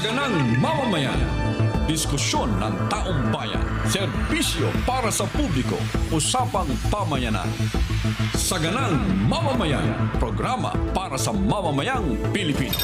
Saganang mamamayan. Diskusyon ng taong bayan. Serbisyo para sa publiko. Usapang pamayanan. Saganang mamamayan. Programa para sa mamamayang Pilipino.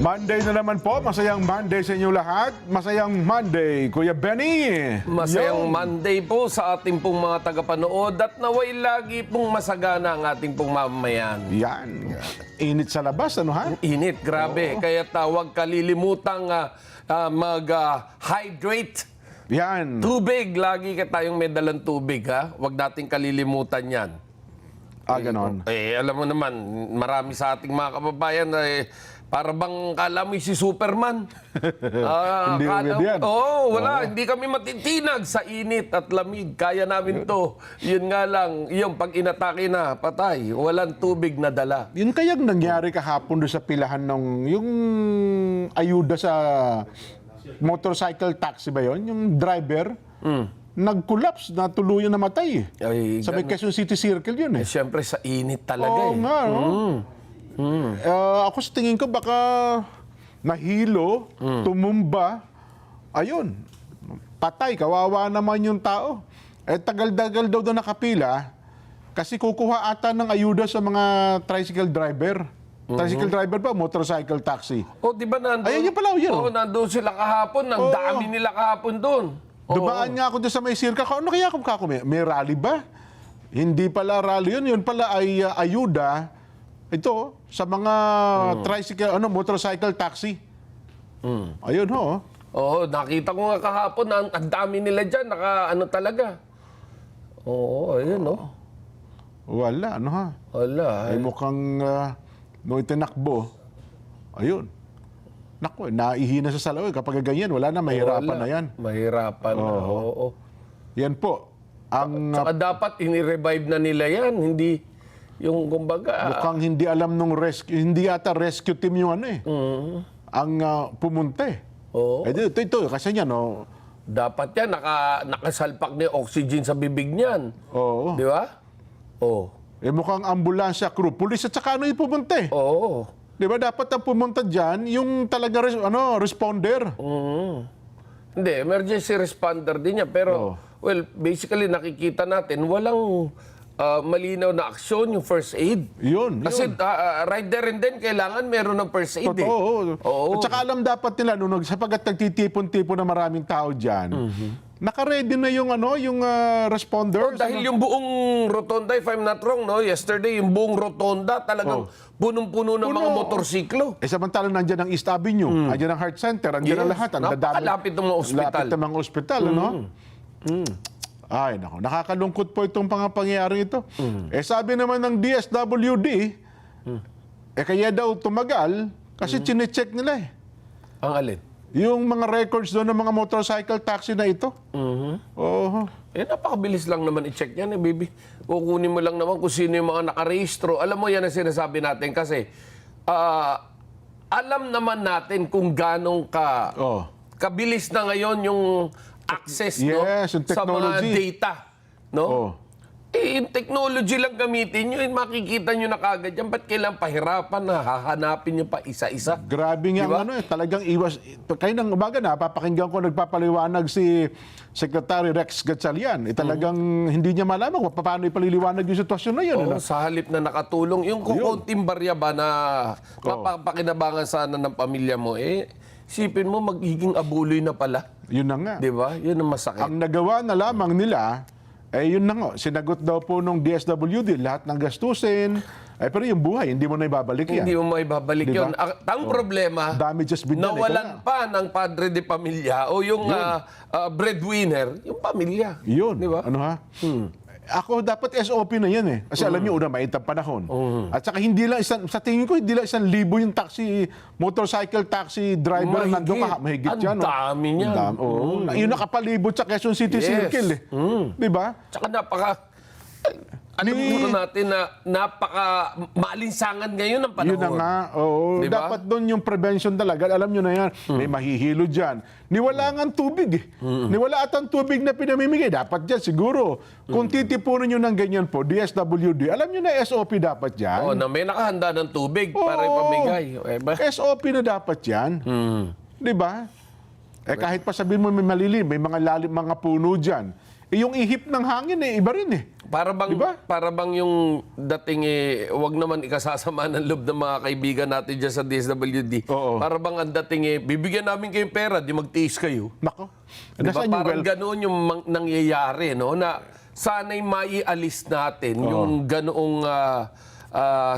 Monday na naman po. Masayang Monday sa inyo lahat. Masayang Monday, Kuya Benny. Masayang Monday po sa ating pong mga tagapanood at naway lagi pong masagana ang ating pong mamamayan. Yan. Init sa labas, ano ha? Init, grabe. Kaya tawag kalilimutang mag-hydrate. Yan. Tubig, lagi ka tayong may dalang tubig, ha? Huwag nating kalilimutan yan. Ganon. Alam mo naman, marami sa ating mga kababayan na para bang kala mo si Superman. Hindi ulit yan. Wala. Hindi kami matitinag sa init at lamig. Kaya namin to. Yun nga lang, yung pag inatake na, patay. Walang tubig na dala. Yun kayang nangyari kahapon doon sa pilahan ng yung ayuda sa motorcycle taxi ba yun? Yung driver, nag-collapse na tuluyan namatay. Ay, Sa may Quezon City Circle yun eh. Siyempre sa init talaga Oo eh. nga, no? Ako sa tingin ko baka nahilo, tumumba, ayun, patay, kawawa naman yung tao. Tagal-dagal daw nakapila kasi kukuha ata ng ayuda sa mga tricycle driver. Tricycle driver ba? Motorcycle taxi. Di ba nandun? Ayun yun pala, yun. Nandun sila kahapon. Ang dami nila kahapon doon. Dumaan nga ako doon sa may circle. Ano kaya ako may rally ba? Hindi pala rally yun. Yun pala ay ayuda ito sa mga tricycle, motorcycle taxi. Ayun ho. Nakita ko nga kahapon na ang dami nila dyan. Talaga. Ayun Wala, Wala. Ay mukhang nung itinakbo, ayun. Naku, naihina sa salaw. Kapag ganyan, wala na, mahirapan na yan. Mahirapan na, Yan po. Saka dapat ini-revive na nila yan. Hindi yung kumbaga. Mukhang hindi alam nung rescue, hindi ata rescue team yung ang pumunta eh. Ito, kasi yan, Dapat yan, nakasalpak na yung oxygen sa bibig niyan. Oo. Di ba? Mukhang ambulansya crew, pulis at saka yung pumunta eh. Di ba dapat ang pumunta dyan, yung talaga responder. Hindi, emergency responder din niya. Pero, basically nakikita natin, walang malinaw na aksyon yung first aid. Yun. Kasi right there and then, kailangan meron ng first aid. Totoo. At saka alam dapat nila, sapagat nagtitipon-tipon na maraming tao dyan, naka-ready na yung responder. Dahil yung buong rotonda, if I'm not wrong, yesterday, yung buong rotonda talagang punong-puno ng mga motorsiklo. Samantalang nandyan ang East Avenue, nandyan ang Heart Center, nandyan ang lahat. Napakalapit ng mga ospital. Lapit ng mga ospital, Ay, nako. Nakakalungkot po itong pangyayari ito. Sabi naman ng DSWD, kaya daw tumagal kasi chinecheck nila eh. Ang alin? Yung mga records doon ng mga motorcycle taxi na ito. Napakabilis lang naman i-check yan baby. Kukunin mo lang naman kung sino yung mga nakarehistro. Alam mo yan ang sinasabi natin kasi alam naman natin kung ganong kabilis na ngayon yung access yung sa mga data. Yung technology lang gamitin nyo, makikita nyo na kagad yan. Ba't kailangan pahirapan na hahanapin nyo pa isa-isa? Grabe nga talagang iwas. Kayo ng umaga papakinggan ko nagpapaliwanag si Secretary Rex Gatchalian. Talagang hindi niya malaman kung paano ipaliliwanag yung sitwasyon na yun. Sa halip na nakatulong, yung kukunting barya ba na mapapakinabangan sana ng pamilya mo, isipin mo magiging abuloy na pala. Yun na nga. Di ba? Yun ang masakit. Ang nagawa na lamang nila, yun na nga. Sinagot daw po nung DSWD lahat ng gastusin. Pero yung buhay, hindi mo na ibabalik yan. Hindi mo maibabalik Diba? yun. Ang problema, Damages been done. nawalan pa ng padre de pamilya o yung breadwinner, yung pamilya. Yun. Di ba? Ako dapat SOP na yan eh. Kasi alam niyo, una, mainit ang panahon. At saka hindi lang sa tingin ko, hindi lang 1,000 yung motorcycle taxi driver na nandun ka. Mahigit yan. Ang dami niyan. Yun nakapalibot sa Quezon City Circle eh. Di ba? Tsaka alam mo natin na napaka maalinsangan ngayon ng panahon. Yun na nga. Oo. Di ba? Dapat doon yung prevention talaga. Alam nyo na yan. May mahihilo dyan. Niwala nga ang tubig eh. Niwala at ang tubig na pinamimigay. Dapat dyan siguro. Kung titipunin nyo ng ganyan po, DSWD, alam nyo na SOP dapat dyan. Na may nakahanda ng tubig para Oo. ipamigay. SOP na dapat yan. Di ba? Kahit pa sabihin mo may malilim, may mga lalim, mga puno dyan. Yung ihip ng hangin iba rin eh. Para bang, Diba? para bang yung dating wag naman ikasasama ng loob ng mga kaibigan natin dyan sa DSWD. Oo. Para bang ang dating bibigyan namin kayong pera, di magtiis kayo. Nako. Diba? Nasaan yung Parang ganoon yung nangyayari, no? Na sana'y maialis natin yung ganoong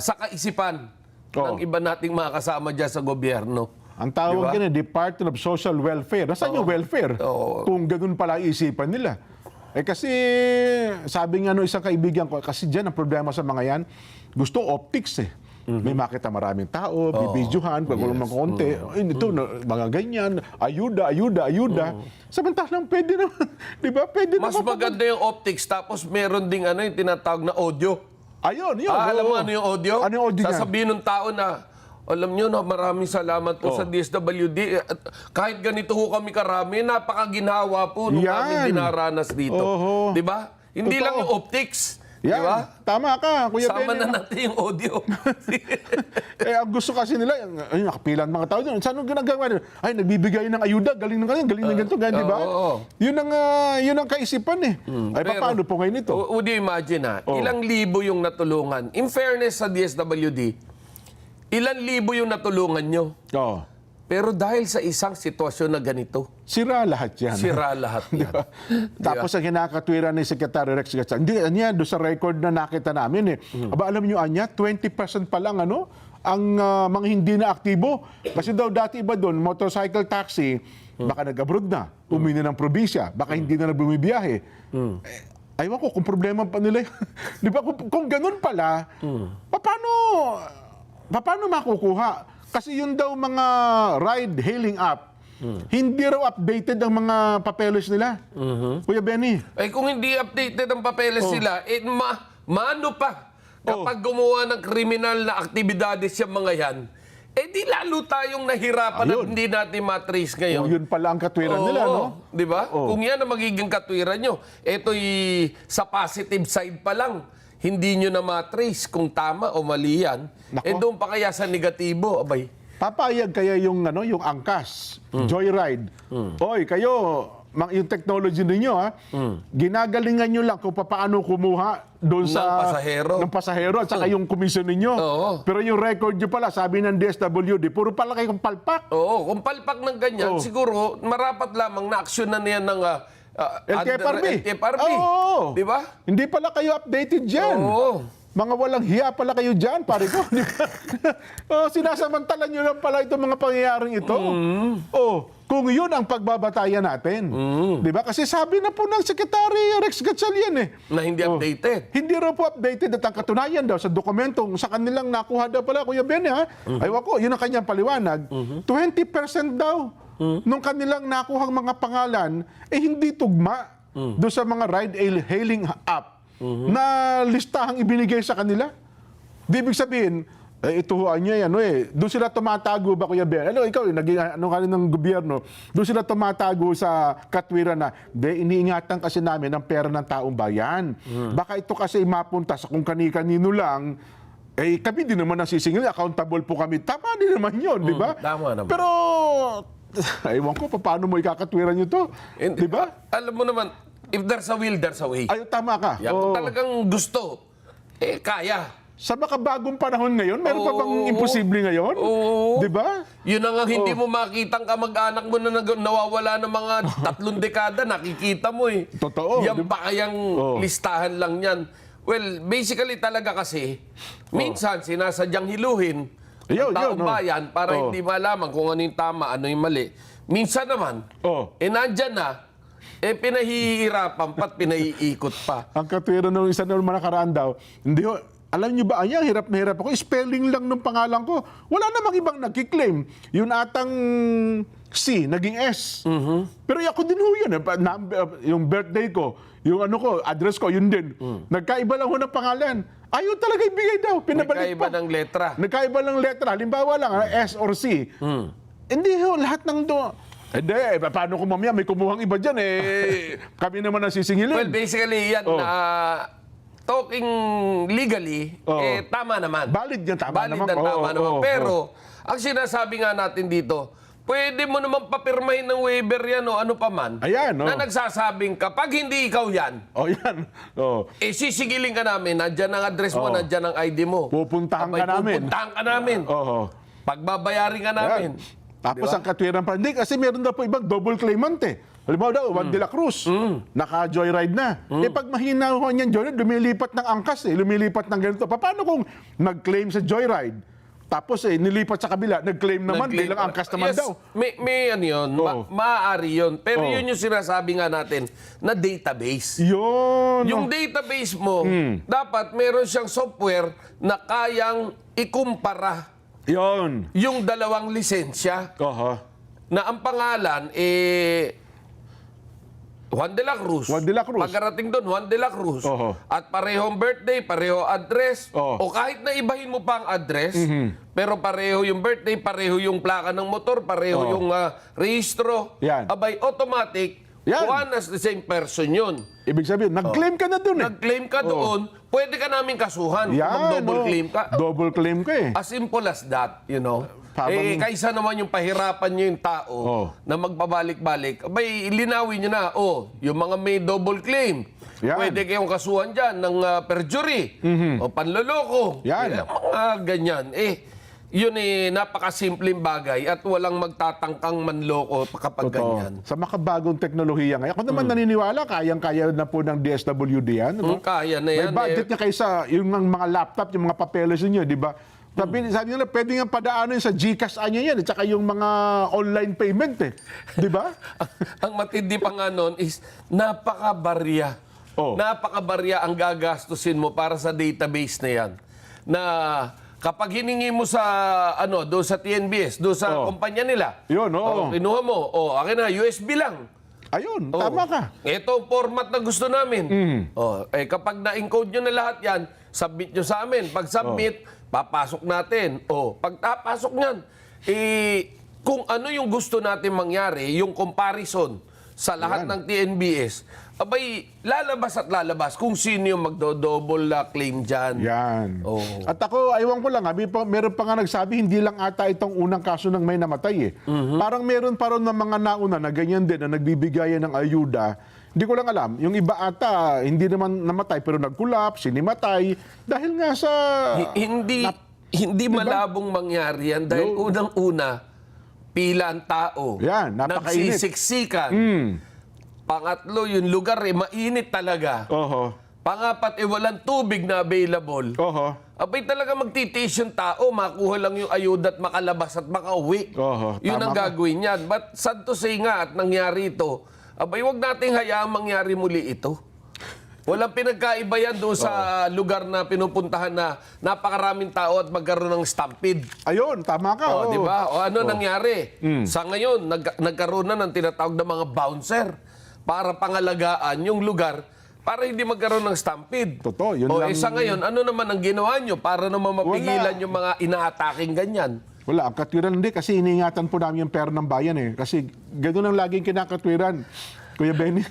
sa kaisipan ng iba nating mga kasama dyan sa gobyerno. Ang tawag Diba? yan Department of Social Welfare. Nasaan yung welfare? Oo. Kung ganun pala isipan nila. Kasi sabi nga isang kaibigan ko, kasi dyan ang problema sa mga yan, gusto optics eh. May makita maraming tao, bibidyohan, pag walang mga konti, ito, mga ganyan, ayuda. Samantalang pwede naman, di ba? Pwede Mas naman. maganda yung optics, tapos meron ding yung tinatawag na audio. Ayun, yun. Alam mo oo. ano yung audio? Ano yung audio niyan? Sasabihin ng tao na, alam nyo na, maraming salamat po sa DSWD. At kahit ganito ho kami karami, napakaginawa po nung Yan. aming dinaranas dito. Oho. Di ba? Hindi Totoo. lang yung optics. Di Yan. ba? Tama ka, Kuya Sama Benny. na natin yung audio. Ang gusto kasi nila, nakapilan mga tao doon. Saan ang ginagawa nila? Ay, nagbibigay ng ayuda, galing ng ganito, ganyan, di ba? oo. Yun ang kaisipan eh. Ay, Pero, paano po ngayon ito? Would you imagine ilang libo yung natulungan? In fairness sa DSWD, ilang libo yung natulungan nyo? Oo. Pero dahil sa isang sitwasyon na ganito, Sira lahat yan. sira lahat yan. Tapos ang kinakatwiran ni Secretary Rex Gatchalian, hindi, anya, doon sa record na nakita namin eh. Aba, alam nyo, anya, 20% pa lang, ang mga hindi na aktibo. Kasi daw dati iba doon, motorcycle taxi, baka nag-abroad na, umini ng probinsya, baka hindi na bumibiyahe. Aywan ko, kung problema pa nila, di ba, kung ganun pala, paano makukuha? Kasi yun daw mga ride-hailing app, hindi raw updated ang mga papeles nila. Kuya Benny. Kung hindi updated ang papeles nila, mano pa kapag gumawa ng kriminal na aktibidades yung mga yan, di lalo tayong nahirapan at Ayun. hindi natin matrace ngayon. Yun pala ang katwiran nila, no? Di ba? Kung yan ang magiging katwiran nyo, ito'y sa positive side pa lang, hindi nyo na matrace kung tama o mali yan. Nako. Doon pa kaya sa negatibo, abay. Papayag kaya yung yung angkas, joyride. Oy, kayo, yung technology ninyo ginagalingan nyo lang kung paano kumuha doon ng pasahero at saka yung komisyon ninyo. Oo. Pero yung record nyo pala, sabi ng DSWD, puro pala kayong palpak. Oo, kung palpak ng ganyan, siguro marapat lamang na aksyon na niyan ng LTFRB. Oo. Di ba? Hindi pala kayo updated dyan. Oo. Mga walang hiya pala kayo dyan, pare ko. Di ba? Sinasamantalan nyo lang pala itong mga pangyayaring ito. Kung yun ang pagbabatayan natin. Di ba? Kasi sabi na po ng Secretary Rex Gatchalian Na hindi updated. Hindi raw po updated at ang katunayan daw sa dokumentong sa kanilang nakuha daw pala, Kuya Benny, Aywa ko, yun ang kanyang paliwanag. 20% daw nung kanilang nakuhang mga pangalan, hindi tugma doon sa mga ride-hailing app na listahang ibinigay sa kanila. Di ibig sabihin, ituhuan niya yan. Doon sila tumatago ba, Kuya Ben? Ikaw, naging ka rin ng gobyerno. Doon sila tumatago sa katwiran na, iniingatan kasi namin ang pera ng taong bayan. Baka ito kasi mapunta sa kung kani-kanino lang, kami din naman nasisingil, accountable po kami. Tama din naman yun, di ba? Tama naman. Pero, ewan ko, paano mo ikakatwiran nyo to? Di ba? Alam mo naman, if there's a will, there's a way. Ay, tama ka. Yan, kung talagang gusto, kaya. Sa makabagong panahon ngayon, meron pa bang imposible ngayon? Oo. Di ba? Yun na nga, hindi mo makitang kamag-anak mo na nawawala ng mga 3 dekada, nakikita mo eh. Totoo. Yan pa kayang listahan lang yan. Well, basically talaga kasi, minsan sinasadyang hiluhin ang taong bayan para hindi malaman kung ano yung tama, ano yung mali. Minsan naman, nandyan na, pinahihirapan pa't pinaiikot pa. Ang katwiran ng isa naman nakaraan daw, Alam niyo ba, ang hirap na hirap ako. Spelling lang ng pangalan ko. Wala namang ibang nagkiklaim. Yun atang C, naging S. Pero ako din ho yun. Yung birthday ko, yung ano ko, address ko, yun din. Nagkaiba lang ho ng pangalan. Ayaw talaga ibigay daw. Pinabalik Nagkaiba pa. ng letra. Nagkaiba ng letra. Halimbawa lang, S or C. Hindi ho, lahat ng Hindi, paano kung mamaya may kumuhang iba dyan, kami naman ang sisingilin. Well, basically, yan talking legally, tama naman. Valid yan, tama Valid naman. yan, tama naman. Oo. Pero, ang sinasabi nga natin dito, pwede mo naman papirmahin ng waiver yan o ano pa man. Ayan, na nagsasabing kapag hindi ikaw yan, Yan. sisigilin ka namin, nandyan ang address mo, nandyan ang ID mo. Pupuntahan ka namin. Pupuntahan ka namin. Pagbabayarin ka namin. Tapos ang katwiran pa, hindi, kasi meron daw po ibang double claimant Halimbawa daw, Juan de la Cruz, naka-joyride na. Pag mahina ho niyan joyride, lumilipat ng angkas lumilipat ng ganito. Paano kung nag-claim sa joyride, tapos nilipat sa kabila, nag-claim naman, bilang angkas naman daw. May ano yun, maaari yun. Pero yun yung sinasabi nga natin, na database. Yun. Yung database mo, dapat meron siyang software na kayang ikumpara Yun. yung dalawang lisensya na ang pangalan Juan de la Cruz. Juan de la Cruz. Pagkarating doon, Juan de la Cruz. At parehong birthday, pareho address. O kahit na ibahin mo pa ang address, pero pareho yung birthday, pareho yung plaka ng motor, pareho yung rehistro. Yan. Abay, automatic, one as the same person yun. Ibig sabihin, nag-claim ka na dun Nag-claim ka doon, pwede ka namin kasuhan kung mag-double claim ka. Double claim ka As simple as that, you know. Habang- Kaysa naman yung pahirapan nyo yung tao na magpabalik-balik, abay, linawin nyo na, yung mga may double claim, pwede kayong kasuhan dyan ng perjury o panloloko. Yan. Ganyan. Yun napakasimpleng bagay at walang magtatangkang manloko kapag ganyan. Sa makabagong teknolohiya ngayon. Ako naman naniniwala, kayang-kaya na po ng DSWD yan. Kaya na yan. May budget niya kaysa yung mga laptop, yung mga papeles niyo, di ba? Sabi nila, pwede nga padaanin sa GCash niya yan, at saka yung mga online payment Di ba? Ang matindi pa nga nun is napakabarya. Napakabarya ang gagastusin mo para sa database na yan. Na kapag hiningi mo sa doon sa TNBS, doon sa kumpanya nila. Yun, kinuha mo. Akin na USB lang. Ayun, tama ka. Ito ang format na gusto namin. Kapag na-encode nyo na lahat yan, submit nyo sa amin. Pag submit, papasok natin. Pagpapasok nyan, kung ano yung gusto natin mangyari, yung comparison sa lahat ng TNBS, abay, lalabas at lalabas kung sino yung magdo-double claim dyan. Yan. At ako, aywan ko lang, meron pa nga nagsabi, hindi lang ata itong unang kaso ng may namatay Parang meron pa rin ng mga nauna na ganyan din, na nagbibigayan ng ayuda. Hindi ko lang alam. Yung iba ata, hindi naman namatay, pero nag-collapse, sinimatay. Dahil nga sa... Hindi malabong mangyari yan. Dahil unang-una, pila ang tao. Yan, napakainit. Nagsisiksikan. Pangatlo, yung lugar mainit talaga. Pangapat, walang tubig na available. Abay talaga magtitiis yung tao, makuha lang yung ayuda at makalabas at makauwi. Yun ang gagawin yan. But sad to say nga at nangyari ito, abay wag nating hayaang mangyari muli ito. Walang pinagkaiba yan doon sa lugar na pinupuntahan na napakaraming tao at magkaroon ng stampede. Ayun, tama ka. Di ba? Ano nangyari? Sa ngayon, nagkaroon na ng tinatawag na mga bouncer para pangalagaan yung lugar para hindi magkaroon ng stampede. Totoo, yun lang. Sa ngayon, ano naman ang ginawa nyo para naman mapigilan yung mga ina-attacking ganyan? Wala, ang katwiran hindi kasi iniingatan po namin yung pera ng bayan Kasi gano'n ang laging kinakatwiran. Kuya Benny.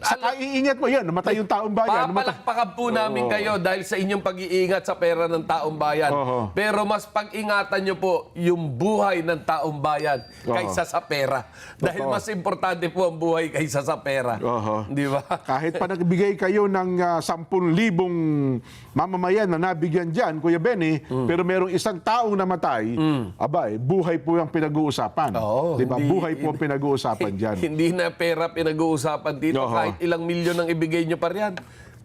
Saka iingat mo yan, namatay yung taong bayan. Papalakpakan po namin kayo dahil sa inyong pag-iingat sa pera ng taong bayan. Pero mas pag-ingatan nyo po yung buhay ng taong bayan kaysa sa pera. Dahil mas importante po ang buhay kaysa sa pera. Di ba? Kahit pa nagbigay kayo ng 10,000 mamamayan na nabigyan dyan, Kuya Benny, pero merong isang taong namatay, abay, buhay po yung pinag-uusapan. Di ba? Buhay po ang pinag-uusapan dyan. Hindi na pera pinag-uusapan dito. Kahit ilang milyon ang ibigay nyo pa riyan.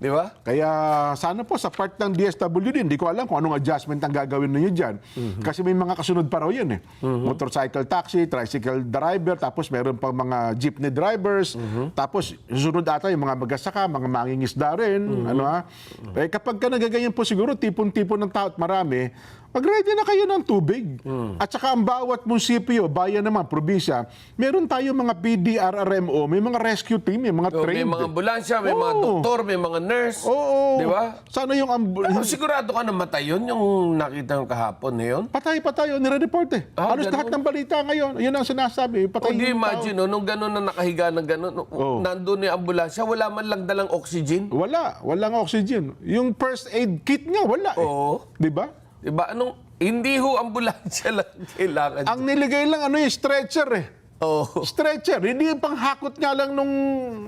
Di ba? Kaya sana po sa part ng DSWD, hindi ko alam kung anong adjustment ang gagawin ninyo dyan. Kasi may mga kasunod pa raw yan eh. Motorcycle taxi, tricycle driver, tapos meron pang mga jeepney drivers, tapos susunod ata yung mga magasaka, mga mangingisda rin. Ano ha? Eh, kapag ka nagaganyan po siguro, tipon-tipon ng tao at marami, mag-ready na kayo ng tubig. At saka ang bawat munisipyo, bayan naman, probinsya, meron tayo mga PDRRMO, may mga rescue team, may mga May trained. mga ambulansya, may mga Oo. doktor, may mga nurse. Oo. Di ba? Sana yung Pero sigurado ka namatay yun, yung nakita ng kahapon na yun? patay, nire-report eh. Halos ganun? lahat ng balita ngayon, yun ang sinasabi, patay Hindi yung imagine, no, nung gano'n na nakahiga ng gano'n, nandun yung ambulansya, wala man lang dalang oxygen. walang oxygen. Yung first aid kit nga, wala eh. Oo. Di ba? Diba? Hindi ho ambulansya lang kailangan. Ang niligay lang ano yung stretcher eh. Oo. Stretcher, hindi yung panghakot nga lang nung,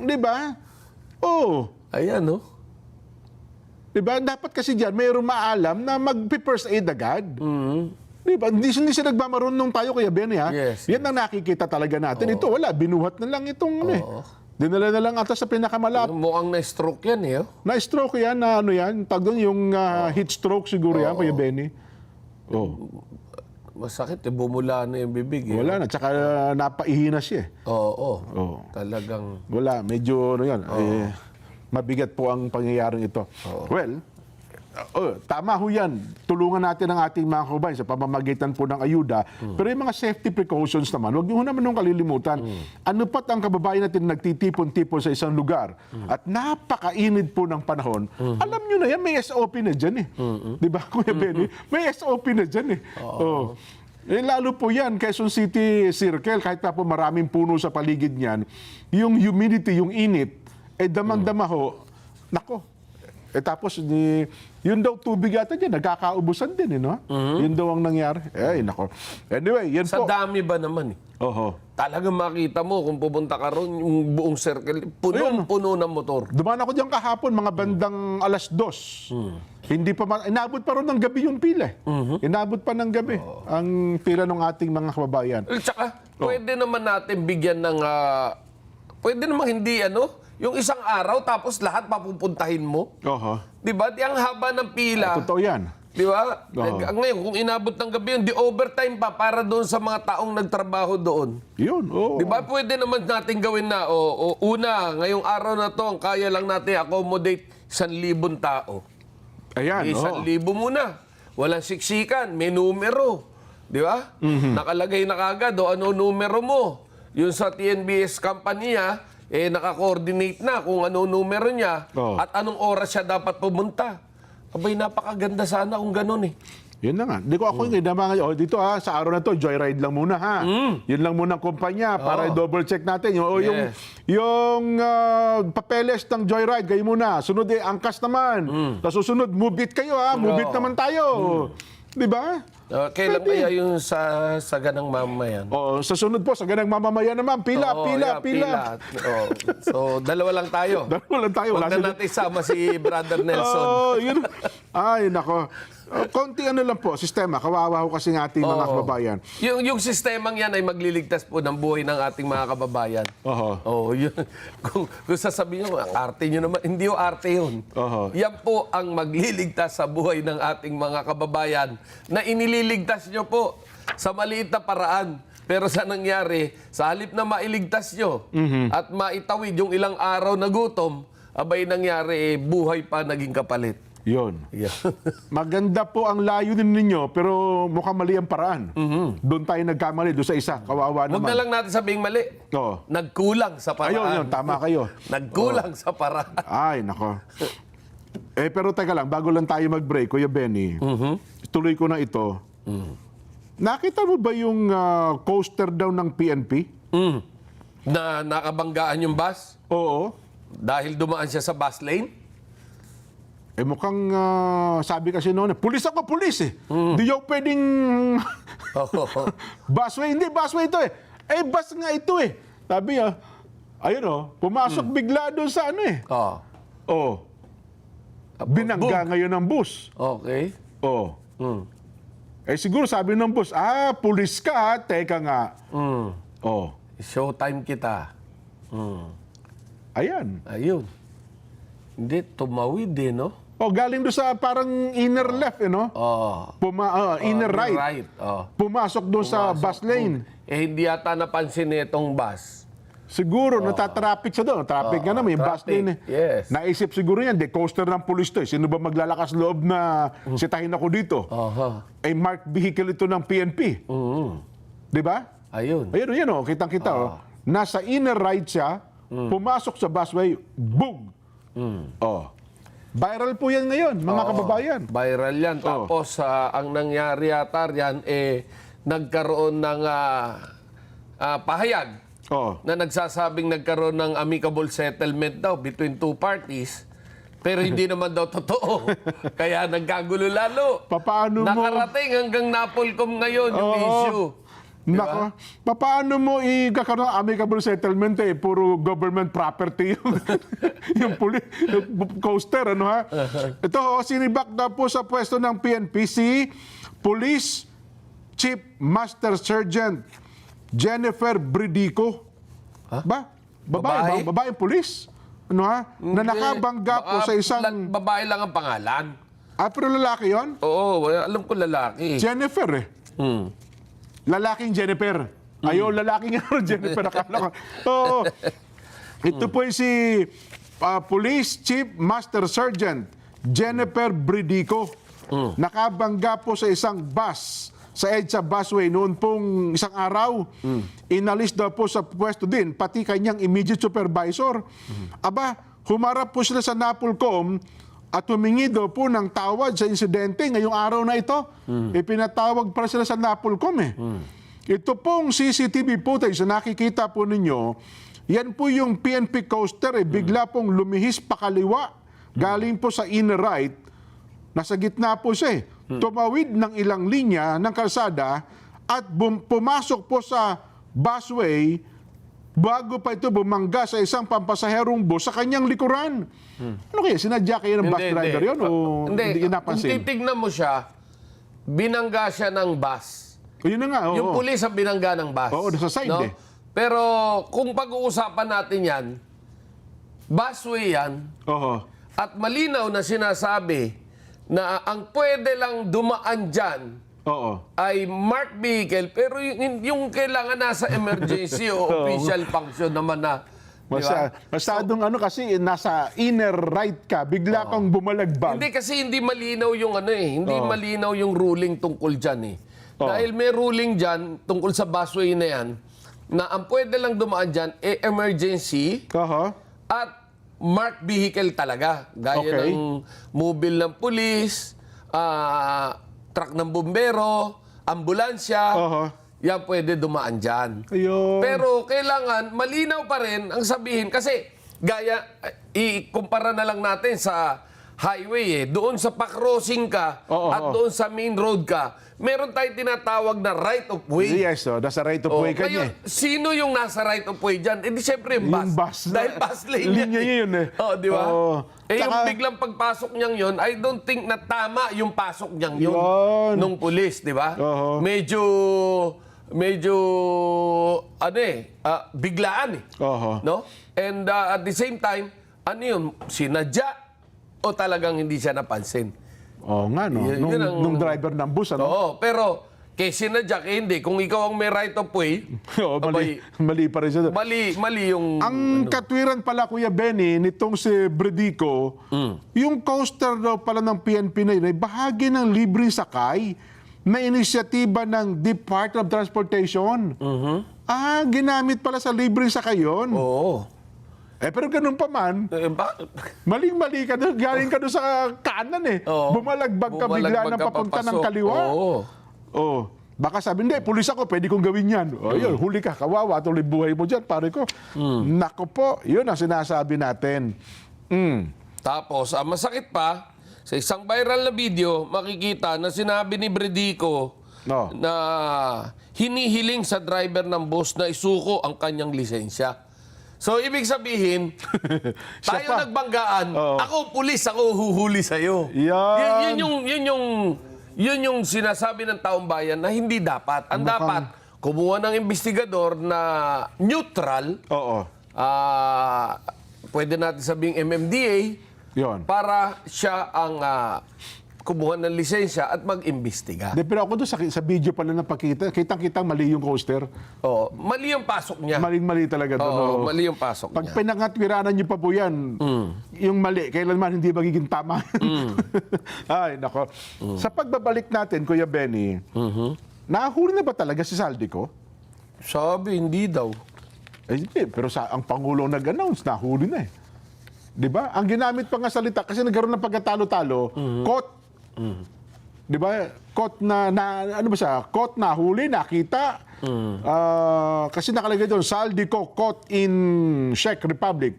di ba? Oo. Ayan, no? Di ba? Dapat kasi dyan, mayroong maalam na mag-first aid agad. Di ba? Hindi siya nagmamarunong tayo, Kuya Benny, ha? Yes. Yan ang nakikita talaga natin. Ito, wala. Binuhat na lang itong, ano eh. Dinala na lang ata sa pinakamalap. Mukhang na-stroke yan, eh. Oh. Na-stroke yan, na ano yan. Tag doon yung heat stroke siguro yan, Kuya Benny. Oh. Masakit, eh. Bumula na yung bibig, eh. Wala na. Tsaka napaihina siya eh. Oo. Oo. Talagang... Wala. Medyo, ano yan. Eh, mabigat po ang pangyayaring ito. Well, tama ho yan. Tulungan natin ang ating mga kababayan sa pamamagitan po ng ayuda. Pero yung mga safety precautions naman, huwag niyo naman nung kalilimutan. Ano pat ang kababayan natin nagtitipon-tipon sa isang lugar at napakainit po ng panahon, alam niyo na yan, may SOP na dyan eh. Di ba, Kuya Benny? May SOP na dyan eh. Oh. Eh, lalo po yan, Quezon City Circle, kahit na po maraming puno sa paligid niyan, yung humidity, yung init, eh damang-dama ho, nako. Eh tapos, yun daw tubig yata dyan, nagkakaubusan din, no? Yun daw ang nangyari. Eh, nako. Anyway, yan Sa po. dami ba naman, eh? Oho. Talagang makita mo kung pupunta ka ron, yung buong circle, punong-puno ng motor. Dumaan ako dyan kahapon, mga bandang 2:00. Hindi pa, inabot pa ron ng gabi yung pila. Inabot pa ng gabi ang pila ng ating mga kababayan. At saka, pwede naman natin bigyan ng... pwede naman hindi, yung isang araw tapos lahat papupuntahin mo. Oho. Di ba? Di ang haba ng pila. Totoo yan. Di ba? Ngayon, kung inabot ng gabi yun, di overtime pa para doon sa mga taong nagtrabaho doon. Yun, oo. Di ba? Pwede naman natin gawin na, una, ngayong araw na to, kaya lang natin accommodate 1,000 tao. Ayan, oo. 1,000 muna. Walang siksikan, may numero. Di ba? Nakalagay na kagad, ano numero mo. Yung sa TNBS company niya, naka-coordinate na kung ano numero niya at anong oras siya dapat pumunta. Abay, napakaganda sana kung ganun eh. Yun na nga. Hindi ko ako yung dito sa araw na to, joyride lang muna ha. Yun lang muna ang kumpanya para double check natin. Yung papeles ng joyride, kayo muna. Sunod angkas naman. Tapos susunod, move it kayo ha. Move it naman tayo. Di ba? Kailan kaya yung sa ganang mamayan? Sa sunod po, sa ganang mamamayan naman, pila. So, dalawa lang tayo. Dalawa lang tayo. Huwag na natin sama si Brother Nelson. Yun. Ay, nako. Konti lang po, sistema. Kawawa ko kasi ng ating mga kababayan. Yung sistemang yan ay magliligtas po ng buhay ng ating mga kababayan. Yun. Kung sasabihin nyo, arte nyo naman, hindi yung arte yun. Yan po ang magliligtas sa buhay ng ating mga kababayan na inililigtas nyo po sa maliit na paraan. Pero sa nangyari, sa halip na mailigtas nyo at maitawid yung ilang araw na gutom, abay nangyari, buhay pa naging kapalit. Yun. Yeah. Maganda po ang layunin ninyo, pero mukhang mali ang paraan. Doon tayo nagkamali, doon sa isa. Kawawa Huwag naman. na lang natin sabing mali. Nagkulang sa paraan. Ayun, tama kayo. Nagkulang sa paraan. Ay, nako. Pero teka lang, bago lang tayo mag-break, Kuya Benny, tuloy ko na ito. Nakita mo ba yung coaster daw ng PNP? Na nakabanggaan yung bus Oo. dahil dumaan siya sa bus lane? Mukhang sabi kasi noon, pulis ako, pulis eh. Di yung pwedeng busway. Hindi, busway ito eh. Bus nga ito eh. Sabi ayun pumasok bigla doon sa ano eh. Binangga ngayon ng bus. Okay. Siguro sabi ng bus, pulis ka, teka nga. Showtime kita. Ayan. Ayun. Hindi, tumawid eh, no? Galing doon sa parang inner left, no? Inner right. Pumasok doon sa bus lane. Hindi yata napansin itong bus. Siguro, natatraffic siya doon. Traffic nga naman, yung bus traffic, lane. yes. Naisip siguro yan, coaster ng pulis to. Sino ba maglalakas loob na sitahin ako dito? Marked vehicle ito ng PNP. Di ba? Ayun. Ayun, kitang-kita. Nasa inner right siya, pumasok sa busway, boom! Viral po yan ngayon, mga kababayan. Viral yan. Tapos, ang nangyari yata yan, nagkaroon ng pahayag na nagsasabing nagkaroon ng amicable settlement daw between two parties. Pero hindi naman daw totoo. Kaya nagkagulo lalo. Paano mo? Nakarating hanggang Napolcom ngayon yung issue. Nako, paano mo ikakaroon ng amicable settlement puro government property yung coaster, ano ha? Ito, sinibak na po sa pwesto ng PNP si Police Chief Master Sergeant Jennifer Bridico. Babaeng police. Ano ha? Na nakabangga po sa isang... Babae lang ang pangalan. Pero lalaki yon? Oo, alam ko lalaki. Jennifer Lalaking Jennifer. Lalaking Jennifer. Akala ko. Ito po si Police Chief Master Sergeant Jennifer Bridico. Nakabangga po sa isang bus sa EDSA busway noon pong isang araw. Inalis daw po sa pwesto din, pati kanyang immediate supervisor. Humarap po sila sa Napolcom at humingi daw po ng tawad sa insidente ngayong araw na ito. Ipinatawag para sila sa Napolcom Ito pong CCTV footage na nakikita po ninyo, yan po yung PNP coaster bigla pong lumihis pakaliwa. Galing po sa inner right, nasa gitna po siya Tumawid ng ilang linya ng kalsada at pumasok po sa busway bago pa ito bumangga sa isang pampasaherong bus sa kanyang likuran. Ano kaya? Sinadya kayo ng bus driver yun? O hindi napansin? Kung titignan mo siya, binangga siya ng bus. Yun na nga. Yung pulis ang binangga ng bus. Oo, nasa side Pero kung pag-uusapan natin yan, busway yan, at malinaw na sinasabi na ang pwede lang dumaan dyan ay marked vehicle, pero yung kailangan nasa emergency o official function naman na. Masyadong kasi nasa inner right ka, bigla kang bumalagbag. Hindi kasi hindi malinaw yung hindi malinaw yung ruling tungkol dyan Dahil may ruling dyan tungkol sa busway na yan, na ang pwede lang dumaan dyan emergency at marked vehicle talaga. Gaya ng mobile ng pulis, truck ng bumbero, ambulansya, yan pwede dumaan dyan. Pero kailangan, malinaw pa rin ang sabihin. Kasi, gaya, ikumpara na lang natin sa highway Doon sa pa-crossing ka at doon sa main road ka, meron tayong tinatawag na right of way. Yes, nasa right of way ka niya. Sino yung nasa right of way dyan? Di syempre yung bus. Yung bus. Dahil bus lane Linya yun di ba? Yung Tsaka, biglang pagpasok niyang yun, I don't think na tama yung pasok niyang yun. Nung pulis, di ba? Medyo, biglaan No? And at the same time, sinadya o talagang hindi siya napansin? nga, nung driver ng bus, Oo, pero kay sinadya, hindi. Kung ikaw ang may right of way, mali pa rin siya. Mali yung... Ang katwiran pala, Kuya Benny, nitong si Bridico, yung coaster daw pala ng PNP na yun ay bahagi ng libreng sakay na inisyatiba ng Department of Transportation. Ginamit pala sa libreng sakay yun. Oo. Pero ganun pa man, maling-mali ka doon. Galing ka doon sa kanan Bumalagbag ka bigla na papunta ng kaliwa. Baka sabi, hindi, pulis ako, pwede kong gawin yan. Yun, huli ka, kawawa, tuloy buhay mo dyan, pare ko. Nako po, yun ang sinasabi natin. Tapos, masakit pa, sa isang viral na video, makikita na sinabi ni Bridico na hinihiling sa driver ng bus na isuko ang kanyang lisensya. So, ibig sabihin, tayo nagbanggaan, ako pulis, ako huhuli sa'yo. Yun yung sinasabi ng taong bayan na hindi dapat. Ang dapat, kumuha ng investigador na neutral, pwede natin sabing MMDA, Yun. para siya ang kumuha ng lisensya at mag-imbestiga. Pero ako doon sa video pala na pakita, kitang-kitang mali yung coaster. Oo, mali yung pasok niya. Maling-mali talaga doon. Oo, mali yung pasok Pag niya. pinangatwiranan niyo pa po yan, yung mali, kailanman hindi magiging tama. Ay, nako. Sa pagbabalik natin, Kuya Benny, nahuli na ba talaga si Saldico? Sabi, hindi daw. Eh, hindi, pero ang Pangulong nag-announce, nahuli na eh. Di ba? Ang ginamit pa nga salita, kasi nagkaroon ng pagkatalo-talo, caught. Di ba? Caught na, ano ba siya? Caught na, huli, nakita. Kasi nakalagay doon, Saldico caught in Czech Republic.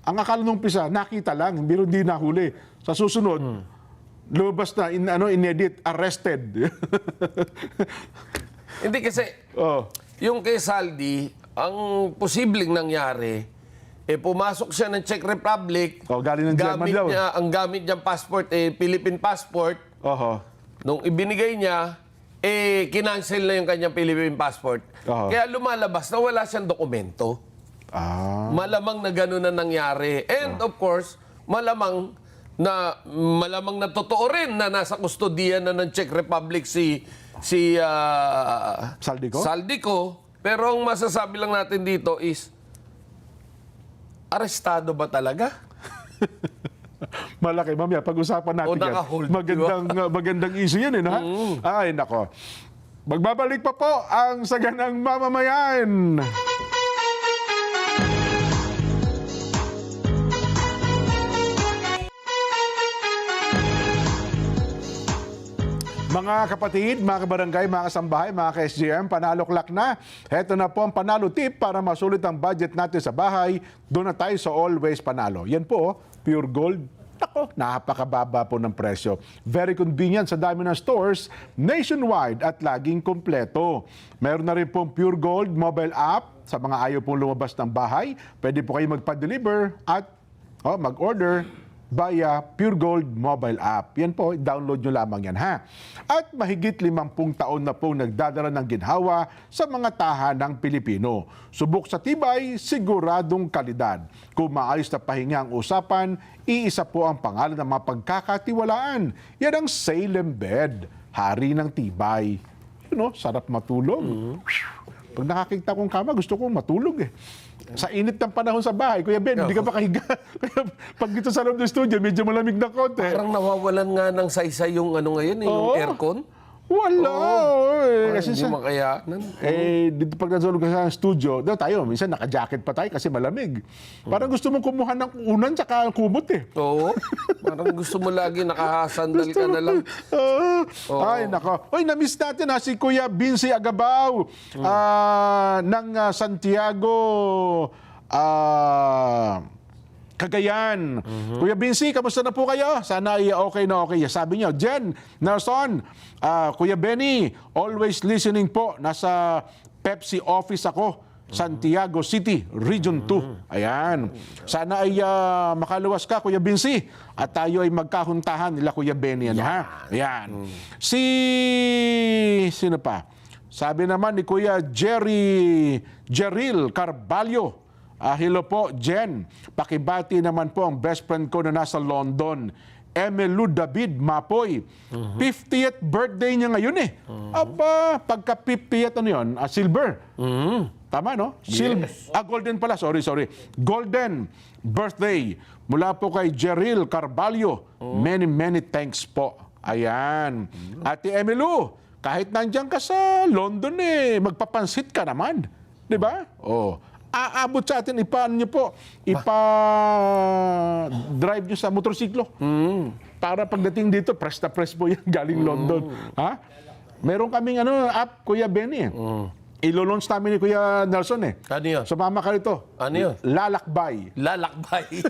Ang akala nung pisa, nakita lang, pero hindi nahuli. Sa susunod, lumabas na, inedit, arrested. Hindi kasi, yung kay Saldi, ang posibleng nangyari, pumasok siya ng Czech Republic. Galing ng German daw. Ang gamit niyang passport, Philippine passport. Nung ibinigay niya, kinancel na yung kanyang Philippine passport. Kaya lumalabas na wala siyang dokumento. Malamang na gano'n na nangyari. And of course, malamang na totoo rin na nasa kustodiya na ng Czech Republic si Saldico. Pero ang masasabi lang natin dito is, arestado ba talaga? Malaki, mamaya, pag-usapan natin O naka-hold, magandang issue yan, no? Ay, nako. Magbabalik pa po ang Saganang Mamamayan. Mga kapatid, mga kabarangay, mga kasambahay, mga ka-SGM, panalo-klak na. Heto na po ang panalo tip para masulit ang budget natin sa bahay. Doon na tayo sa Always Panalo. Yan po, pure gold. Ako, napakababa po ng presyo. Very convenient sa dami ng stores nationwide at laging kompleto. Meron na rin pong Pure Gold mobile app sa mga ayaw pong lumabas ng bahay. Pwede po kayo magpa-deliver at mag-order via Pure Gold mobile app. Yan po, download nyo lamang yan, ha? At mahigit 50 taon na po nagdadala ng ginhawa sa mga tahanang Pilipino. Subok sa tibay, siguradong kalidad. Kung maayos na pahinga ang usapan, iisa po ang pangalan ng mga pagkakatiwalaan. Yan ang Salem Bed, hari ng tibay. Sarap matulog. Pag nakakita kong kama, gusto kong matulog eh. Sa init ng panahon sa bahay, Kuya Ben, hindi ka makahiga. Kaya pag dito sa loob ng studio, medyo malamig na konti. Parang nawawalan nga ng saysay yung ngayon, yung aircon. Wala. Kasi hindi makayanan. Dito pag nasulog ka sa studio, tayo, minsan naka-jacket pa tayo kasi malamig. Parang gusto mong kumuha ng unan tsaka kumot eh. Oo. Parang gusto mo lagi nakahasandal ka na lang. Ay, nako. Oy, na-miss natin si Kuya Binsi Agabao ng Santiago, Cagayan. Kuya Binsi, kamusta na po kayo? Sana ay okay na okay. Sabi niyo, Jen, Nelson, Kuya Benny, always listening po. Nasa Pepsi office ako, Santiago City, Region 2. Ayan. Sana ay makaluwas ka, Kuya Binsi. At tayo ay magkahuntahan nila, Kuya Benny. Ha? Ayan. Sino pa? Sabi naman ni Kuya Jeril Carvalho. Hello po, Jen. Pakibati naman po ang best friend ko na nasa London, Emelu David Mapoy. 50th birthday niya ngayon eh. Aba, pagka 50th silver. Tama, no? Yes. Golden pala. Sorry. Golden birthday. Mula po kay Jeril Carvalho. Many thanks po. Ayan. Ate Emelu, kahit nandiyan ka sa London magpapansit ka naman. Di ba? Aabot sa atin, ipa-drive nyo sa motorsiklo. Para pagdating dito, press na press po yan galing London. Ha? Meron kaming app, Kuya Benny. Ilo-launch namin ni Kuya Nelson eh. Ano yun? Sumama ka rito. Ano yun? Lalakbay. Lalakbay.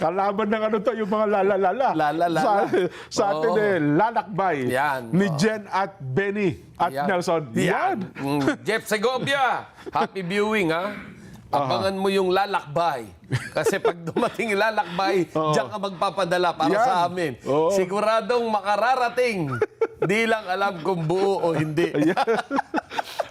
Kalaban ng yung mga lalalala. Lalalala. Sa atin lalakbay. Yan. Ni Jen at Benny at Nelson. Yan. Jeff Segovia, happy viewing ha. Abangan mo yung lalakbay. Kasi pag dumating yung lalakbay, diyan ka magpapadala para sa amin. Siguradong makararating. Di lang alam kung buo o hindi.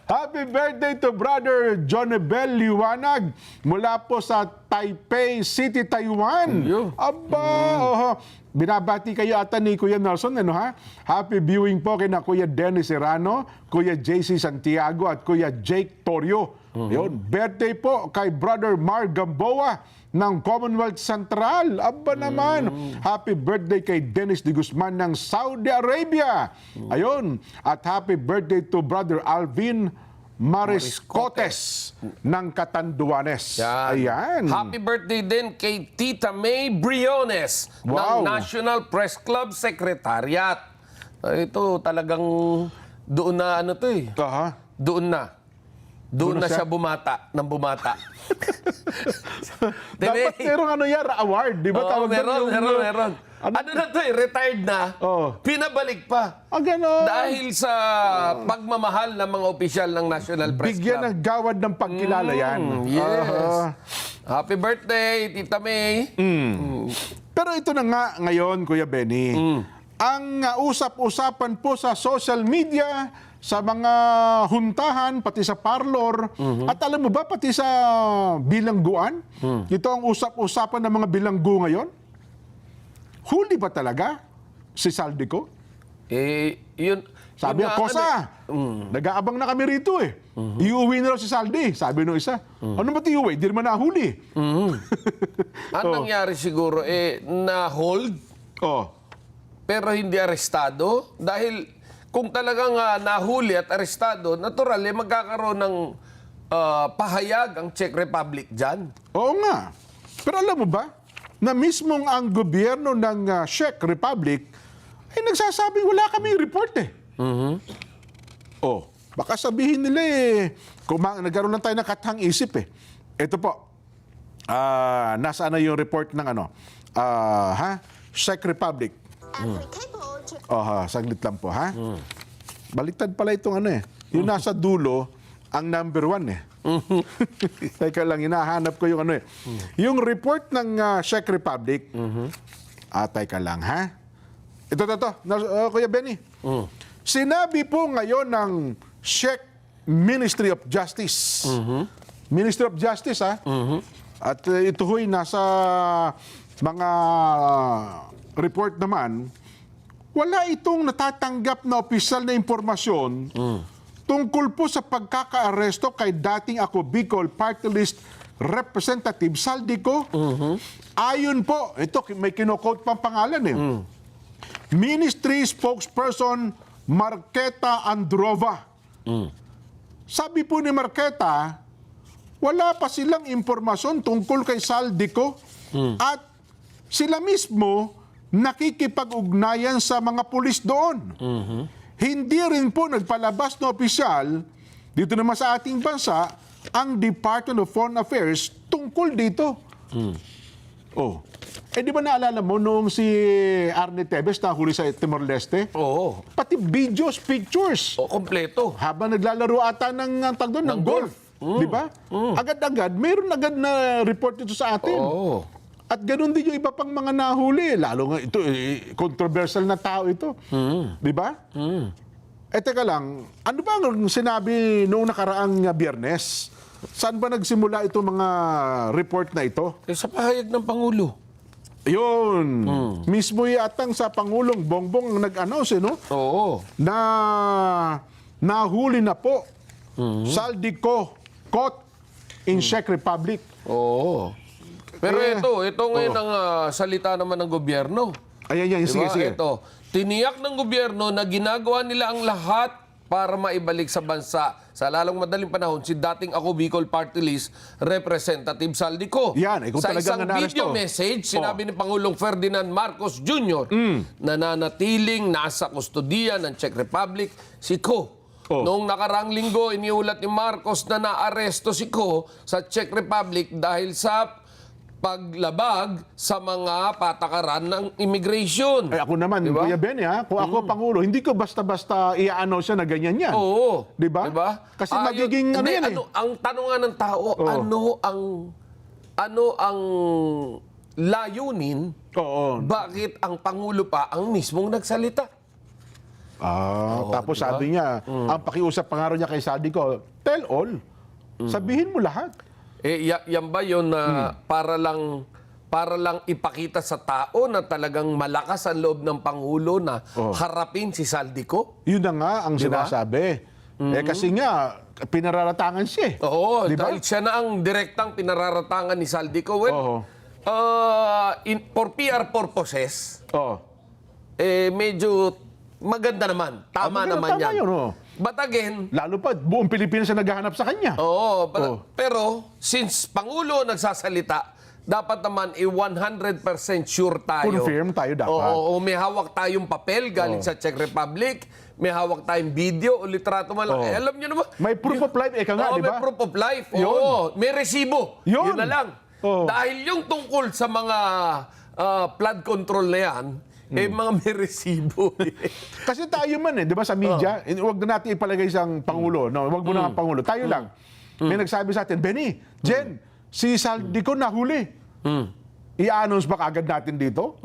Happy Happy birthday to Brother Jonebel Liwanag mula po sa Taipei City, Taiwan. Aba, binabati kayo ata ni Kuya Nelson, ano ha? Happy viewing po kay na Kuya Dennis Serrano, Kuya JC Santiago at Kuya Jake Torio. Yun, birthday po kay Brother Mar Gamboa ng Commonwealth Central. Aba naman, happy birthday kay Dennis de Guzman ng Saudi Arabia. Ayun, at happy birthday to Brother Alvin Mariscotes ng Catanduanes. Ayan. Happy birthday din kay Tita May Briones ng National Press Club Secretariat. Ito talagang doon na ano to eh. Doon na. Doon na siya bumata, ng bumata. Dapat merong ano yan, award, di ba? Meron. Ano na to eh, retired na, pinabalik pa. Ganon. Dahil sa pagmamahal ng mga opisyal ng National Press Club. Bigyan ng gawad ng pagkilala yan. Yes. Happy birthday, Tita May. Pero ito na nga ngayon, Kuya Benny. Ang usap-usapan po sa social media, sa mga huntahan, pati sa parlor, at alam mo ba, pati sa bilangguan, ito ang usap-usapan ng mga bilanggu ngayon. Huli ba talaga si Saldico? Yun. Sabi niya, Kosa, nag-aabang na kami rito eh. Iuwi na raw si Saldi. Sabi nung isa, ano ba't iuwi? Di naman nahuli. Ang nangyari siguro, na-hold, pero hindi arestado. Dahil kung talagang nahuli at arestado, natural, magkakaroon ng pahayag ang Czech Republic dyan. Oo nga. Pero alam mo ba, na mismong ang gobyerno ng Czech Republic ay nagsasabing wala kaming report eh. Baka sabihin nila nagkaroon lang tayo ng katang isip eh. Ito po, nasaan na yung report ng Czech Republic. Saglit lang po ha. Baliktad pala itong yung nasa dulo, ang number 1 eh. Teka lang, hinahanap ko yung yung report ng Czech Republic. Teka lang ha. Ito. Kuya Benny. Sinabi po ngayon ng Czech Ministry of Justice. Ministry of Justice ha. At ito ho'y nasa mga report naman, wala itong natatanggap na opisyal na impormasyon tungkol po sa pagkaka-aresto kay dating Ako Bicol Party List Representative Saldico. Ayon po, ito may kino-quote pang pangalan Ministry spokesperson Marketa Androva. Sabi po ni Marketa, wala pa silang impormasyon tungkol kay Saldico at sila mismo nakikipag-ugnayan sa mga pulis doon. Hindi rin po nagpalabas na opisyal dito naman sa ating bansa ang Department of Foreign Affairs tungkol dito. Di ba naalala mo noong si Arne Tevez nahuli sa Timor-Leste? Oo. Pati videos, pictures. Kompleto. Habang naglalaro ata ng golf. Di ba? Agad-agad, mayroon agad na report dito sa atin. At ganoon din yung iba pang mga nahuli. Lalo nga ito, controversial na tao ito. Di ba? Teka lang, ano ba ang sinabi noong nakaraang Biyernes? Saan ba nagsimula itong mga report na ito? Sa pahayag ng Pangulo. Yun. Mismo yatang sa Pangulong Bongbong nag-announce, na nahuli na po Saldico caught in Czech Republic. Pero ito ngayon ang salita naman ng gobyerno. Ayan, sige. Ito, tiniyak ng gobyerno na ginagawa nila ang lahat para maibalik sa bansa sa lalong madaling panahon si dating Ako Bicol Party List Representative Saldico. Sa isang video message, sinabi ni Pangulong Ferdinand Marcos Jr. na nanatiling nasa kustodiya ng Czech Republic si Ko. Noong nakarang linggo, iniulat ni Marcos na naaresto si Ko sa Czech Republic dahil sa paglabag sa mga patakaran ng immigration. Ako naman, diba? Kuya Benny, kung ako Pangulo, hindi ko basta-basta i-ano siya na ganyan yan. Diba? Kasi magiging ang tanungan ng tao, ano ang layunin? Bakit ang Pangulo pa ang mismong nagsalita? Tapos sabi niya, ang pakiusap pangaro niya kay Saldico, tell all. Sabihin mo lahat. Yan ba yun na para lang ipakita sa tao na talagang malakas ang loob ng Pangulo na harapin si Saldico? Yun na nga ang Di ba? sinasabi. Kasi nga, pinararatangan siya. Oo, Di ba? dahil siya na ang direktang pinararatangan ni Saldico. Well, for PR purposes, medyo maganda naman. Tama maganda, naman tama yan. yun, But again, Lalo pa, buong Pilipinas na naghahanap sa kanya. pero since Pangulo nagsasalita, dapat naman 100% sure tayo. Confirm tayo dapat. Oo, may hawak tayong papel galing sa Czech Republic, may hawak tayong video o litrato man lang. Alam niyo naman. May proof of life, eka nga, di ba? May proof of life. Yun. Oo, may resibo. Yun. Yun na lang. Dahil yung tungkol sa mga flood control na yan, mga may resibo. Kasi tayo man di ba sa media, huwag na natin ipalagay isang Pangulo, no? Huwag mo na ang Pangulo. Tayo lang. May nagsabi sa atin, Benny, Jen, si Saldico nahuli. I-announce ba kagad natin dito?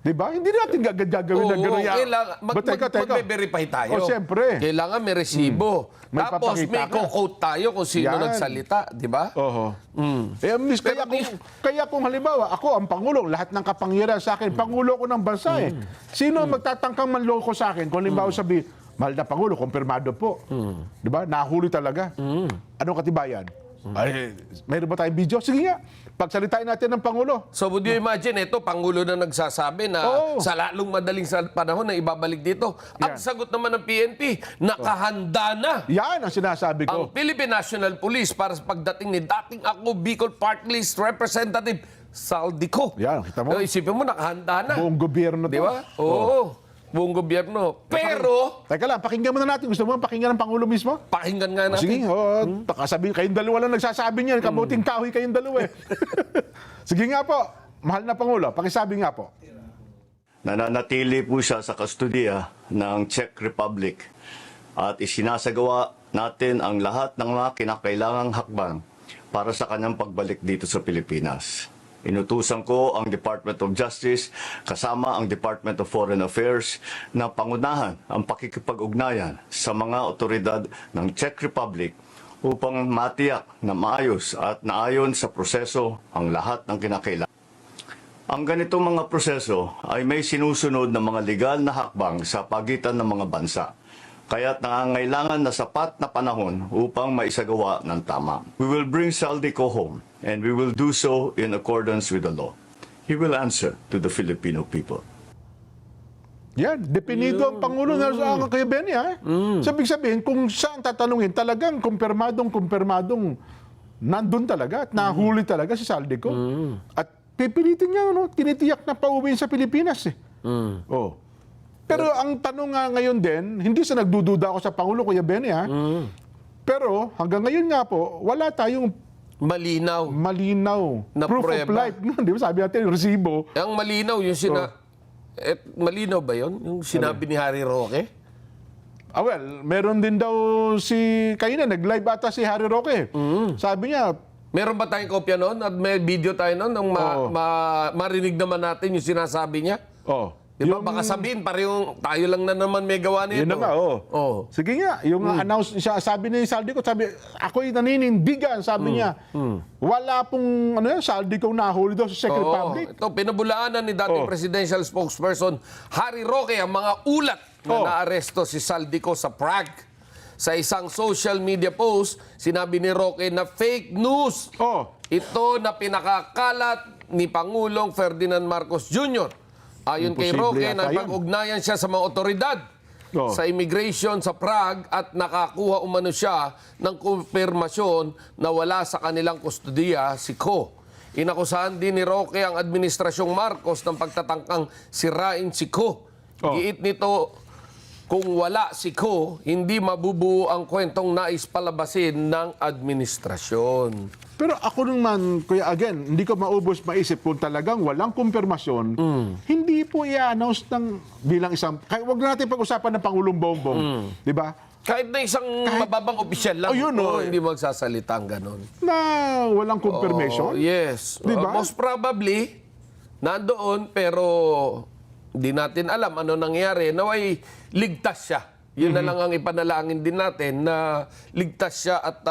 Di ba? Hindi natin agad gagawin na gano'n yan. Kailangan, magbe-verify tayo. Siyempre. Kailangan may resibo. May Tapos papakita may ka. quote tayo kung sino Yan. nagsalita. Di ba? Kaya kung halimbawa, ako ang Pangulo, lahat ng kapangyarihan sa akin, Pangulo ko ng bansa Sino magtatangkang manloko sa akin? Kung halimbawa sabi, mahal na Pangulo, kumpirmado po. Di ba? Nahuli talaga. Anong katibayan? Ay, mayroon ba tayong video? Sige nga, pagsalitain natin ng Pangulo. So would you imagine, ito, Pangulo na nagsasabi na sa lalong madaling panahon na ibabalik dito. Ang sagot naman ng PNP, nakahanda na Yan ang sinasabi ang ko. Philippine National Police para sa pagdating ni dating ako Bicol Party List Representative Saldico. Yan, kita mo. Isipin mo, nakahanda na. Buong gobyerno to. Di ba? Oo. Buong gobyerno. Pero, Teka lang, pakinggan muna natin. Gusto mo pakinggan ng Pangulo mismo? pakinggan nga natin. Sige, sabihin, kayong dalawa lang nagsasabi niyan. Kabuting kahoy kayong dalawa Sige nga po, mahal na Pangulo, pakisabi nga po. Nananatili po siya sa kustodiya ng Czech Republic at isinasagawa natin ang lahat ng mga kinakailangang hakbang para sa kanyang pagbalik dito sa Pilipinas. Inutusan ko ang Department of Justice kasama ang Department of Foreign Affairs na pangunahan ang pakikipag-ugnayan sa mga otoridad ng Czech Republic upang matiyak na maayos at naayon sa proseso ang lahat ng kinakailangan. Ang ganitong mga proseso ay may sinusunod na mga legal na hakbang sa pagitan ng mga bansa. Kaya't nangangailangan na sapat na panahon upang maisagawa ng tama. We will bring Saldico home and we will do so in accordance with the law. He will answer to the Filipino people. Yan, depinido ang Pangulo na sa kay Benny, Sabi sabihin, kung saan tatanungin, talagang kumpirmadong nandun talaga at nahuli talaga si Saldico. At pipilitin niya, tinitiyak na pauwiin sa Pilipinas Pero ang tanong nga ngayon din, hindi sa nagdududa ako sa Pangulo, Kuya Benny, Pero hanggang ngayon nga po, wala tayong Malinaw. na proof pruweba. of life. Di ba sabi natin, yung resibo. Ang malinaw, yung malinaw ba yun? Yung sinabi ni Harry Roque? Meron din daw kanina, nag-live ata si Harry Roque. Sabi niya, Meron ba tayong kopya noon? At may video tayo noon nang marinig naman natin yung sinasabi niya? Di ba? Baka sabihin, parehong tayo lang na naman may gawa nito. Yun na nga, Sige nga, yung announce siya, sabi ni Saldico, ako'y naninindigan, sabi niya, wala pong, Saldico nahuli daw sa Czech Republic. Ito, pinabulaanan ni dating presidential spokesperson Harry Roque ang mga ulat na naaresto si Saldico sa Prague. Sa isang social media post, sinabi ni Roque na fake news. Ito na pinakakalat ni Pangulong Ferdinand Marcos Jr. Ayon kay Roque, nagpag-ugnayan siya sa mga otoridad sa immigration sa Prague at nakakuha umano siya ng kumpirmasyon na wala sa kanilang kustodiya si Ko. Inakusahan din ni Roque ang Administrasyong Marcos ng pagtatangkang sirain si Ko. Giit nito, kung wala si Ko, hindi mabubuo ang kwentong nais palabasin ng administrasyon. Pero ako naman, Kuya, again, hindi ko maubos maisip kung talagang walang kumpirmasyon, hindi po i-announce bilang isang, huwag na natin pag-usapan ng Pangulong Bongbong, di ba? Kahit na isang mababang opisyal lang, hindi magsasalita ang ganon. Na walang confirmation? Yes. Di ba? Most probably, nandoon, pero Hindi natin alam ano nangyari. Naway ligtas siya. Yun na lang ang ipanalangin din natin na ligtas siya at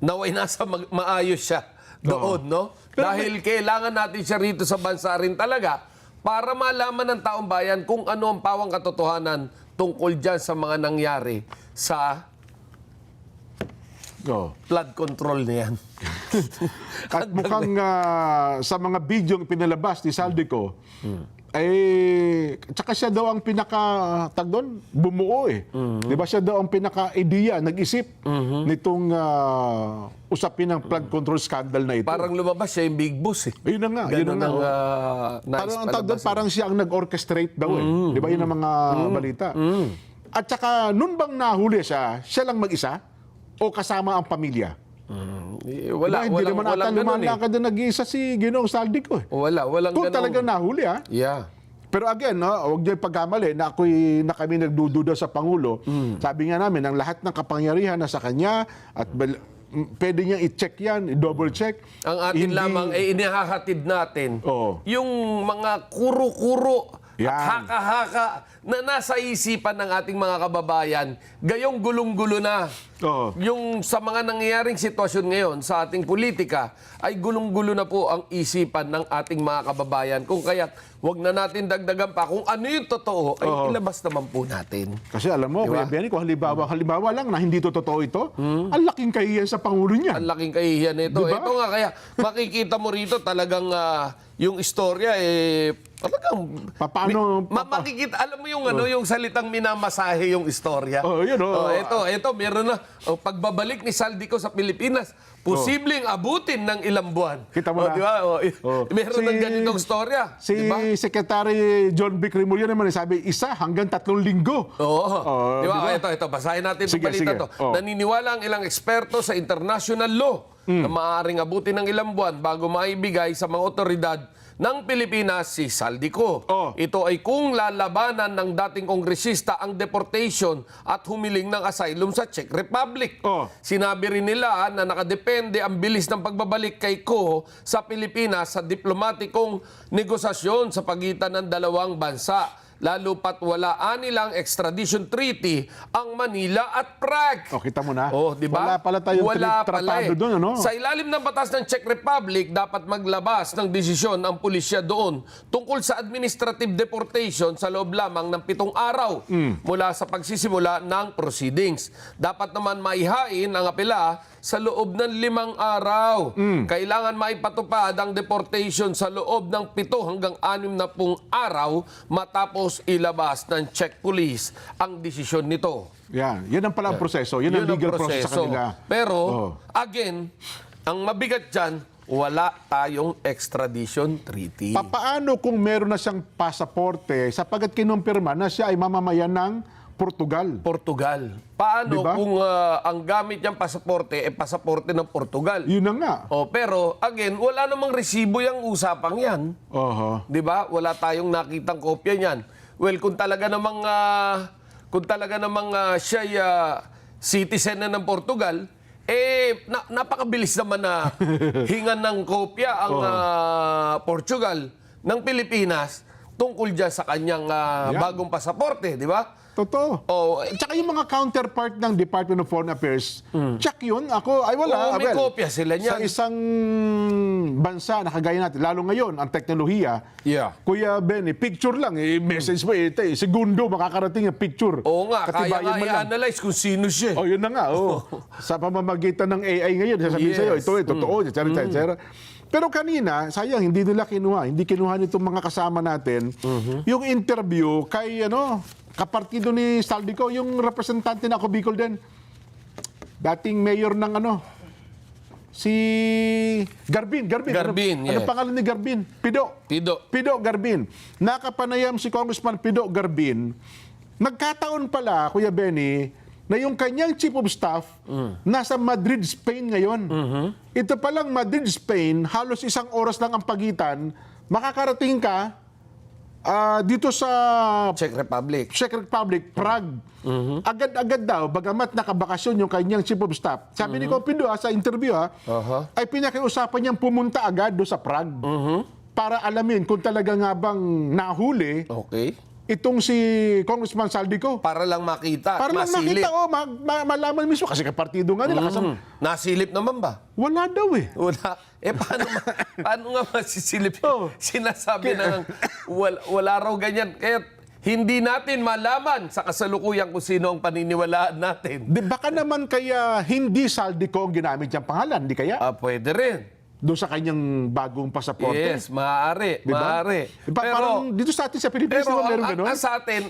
naway nasa maayos siya doon, no? Dahil kailangan natin siya rito sa bansa rin talaga para malaman ng taong bayan kung ano ang pawang katotohanan tungkol dyan sa mga nangyari sa flood control na yan. At mukhang sa mga video pinalabas ni Saldico, tsaka siya daw ang doon, bumuo eh. Di ba siya daw ang pinaka-idea, nag-isip nitong usapin ng flood control scandal na ito. Parang lumabas siya yung big boss eh. Yun na nga, yun na nga. Parang ang tawag doon, parang siya ang nag-orchestrate daw eh. Di ba yun ang mga balita? At saka, nun bang nahuli siya lang mag-isa? O kasama ang pamilya? Wala, Hindi naman ata lumalakad na nag-iisa si Ginoong Saldico eh. Walang Kung ganun. talagang nahuli Yeah. Pero again, huwag niyo pagkamali na kami nagdududa sa Pangulo. Sabi nga namin, ang lahat ng kapangyarihan na sa kanya at pwede niyang i-check yan, i-double check. Ang atin lamang ay inihahatid natin Oo. yung mga kuro-kuro Yan. at haka-haka na nasa isipan ng ating mga kababayan, gayong gulong-gulo na. Oo. Yung sa mga nangyayaring sitwasyon ngayon sa ating politika, ay gulong-gulo na po ang isipan ng ating mga kababayan. Kung kaya't wag na natin dagdagan pa. Kung ano yung totoo, ay ilabas naman po natin. Kasi alam mo, Diba? Kuya Benny, kung halimbawa lang na hindi to totoo ito, ang laking kahihiyan sa Pangulo niya. Ang laking kahihiyan nito. Diba? Ito nga, kaya makikita mo rito talagang yung istorya, talagang... Paano? makikita, alam mo yung yung salitang minamasahe yung istorya. Yun. Ito, meron na. Pagbabalik ni Saldico sa Pilipinas, posibleng abutin ng ilang buwan. Kita mo na. Di ba? Meron ng ganitong istorya. Si Di ba? Secretary John Vic Remulla naman sabi, 1 hanggang 3 linggo. Oo. Di ba? Diba? Ito, basahin natin itong Sige, balita sige. to. Naniniwala ang ilang eksperto sa international law na maaaring abutin ng ilang buwan bago maibigay sa mga otoridad ng Pilipinas si Saldico. Ito ay kung lalabanan ng dating kongresista ang deportation at humiling ng asylum sa Czech Republic. Sinabi rin nila na nakadepende ang bilis ng pagbabalik kay Ko sa Pilipinas sa diplomatikong negosasyon sa pagitan ng dalawang bansa. Lalo pat wala nilang extradition treaty ang Manila at Prague. Kita mo na. Di ba? Wala pala tayong tratado doon, ano? Sa ilalim ng batas ng Czech Republic, dapat maglabas ng desisyon ang pulisya doon tungkol sa administrative deportation sa loob lamang ng 7 araw mula sa pagsisimula ng proceedings. Dapat naman maihain ang apela sa loob ng 5 araw. Kailangan maipatupad ang deportation sa loob ng 7 hanggang 60 araw matapos ilabas ng Czech Police ang desisyon nito. Yan ang pala ang proseso. Yan ang legal process sa kanila. Pero, again, ang mabigat dyan, wala tayong extradition treaty. Paano kung meron na siyang pasaporte sapagkat kinumpirma na siya ay mamamayan ng Portugal? Paano Diba? kung ang gamit niyang pasaporte ay pasaporte ng Portugal? Yun na nga. Pero, again, wala namang resibo yung usapang yan. Di ba? Wala tayong nakitang kopya niyan. Well, kung talaga namang siya citizen na ng Portugal, napakabilis naman na hingan ng kopya ang Portugal ng Pilipinas tungkol dyan sa kanyang bagong pasaporte, di ba? Totoo. Tsaka yung mga counterpart ng Department of Foreign Affairs, check yun. Wala. May kopya sila niyan. Sa isang bansa na kagaya natin, lalo ngayon, ang teknolohiya, Kuya Benny, picture lang. Message mo, segundo makakarating yung picture. Oo nga, kaya Katibayan nga mo lang. i-analyze kung sino siya. Yun na nga. Sa pamamagitan ng AI ngayon, sasabihin sa'yo, ito, totoo, etc. Pero kanina, sayang, hindi nila kinuha. Hindi kinuha nitong mga kasama natin yung interview kay, kapartido ni Saldico, yung representante na ako Bicol din. Dating mayor ng si Garbin. Ano pangalan ni Garbin? Pido Garbin. Nakapanayam si Congressman Pido Garbin. Nagkataon pala, Kuya Benny, na yung kanyang chief of staff nasa Madrid, Spain ngayon. Ito palang Madrid, Spain, halos 1 oras lang ang pagitan, makakarating ka dito sa Czech Republic, Prague. Agad-agad daw, bagamat nakabakasyon yung kanyang chief of staff. Sabi ni Copido sa interview ay pinakiusapan niyang pumunta agad doon sa Prague. para alamin kung talaga nga bang nahuli Okay. itong si Congressman Saldico. Para lang makita, Para lang masilip. makita, malaman mismo. Kasi kapartido nga nila. Kasama, Nasilip naman ba? wala daw eh. Wala. Paano nga masisilip? Oh. Sinasabi na wala raw ganyan. Kaya hindi natin malaman sa kasalukuyan kung sino ang paniniwalaan natin. Baka naman kaya hindi Saldico ang ginamit niyang pangalan, di kaya? Pwede rin. Doon sa kanyang bagong pasaporte. Yes, maaari. Diba? Maaari. Parang dito sa atin sa Pilipinas, pero diba meron ganun? ang sa atin,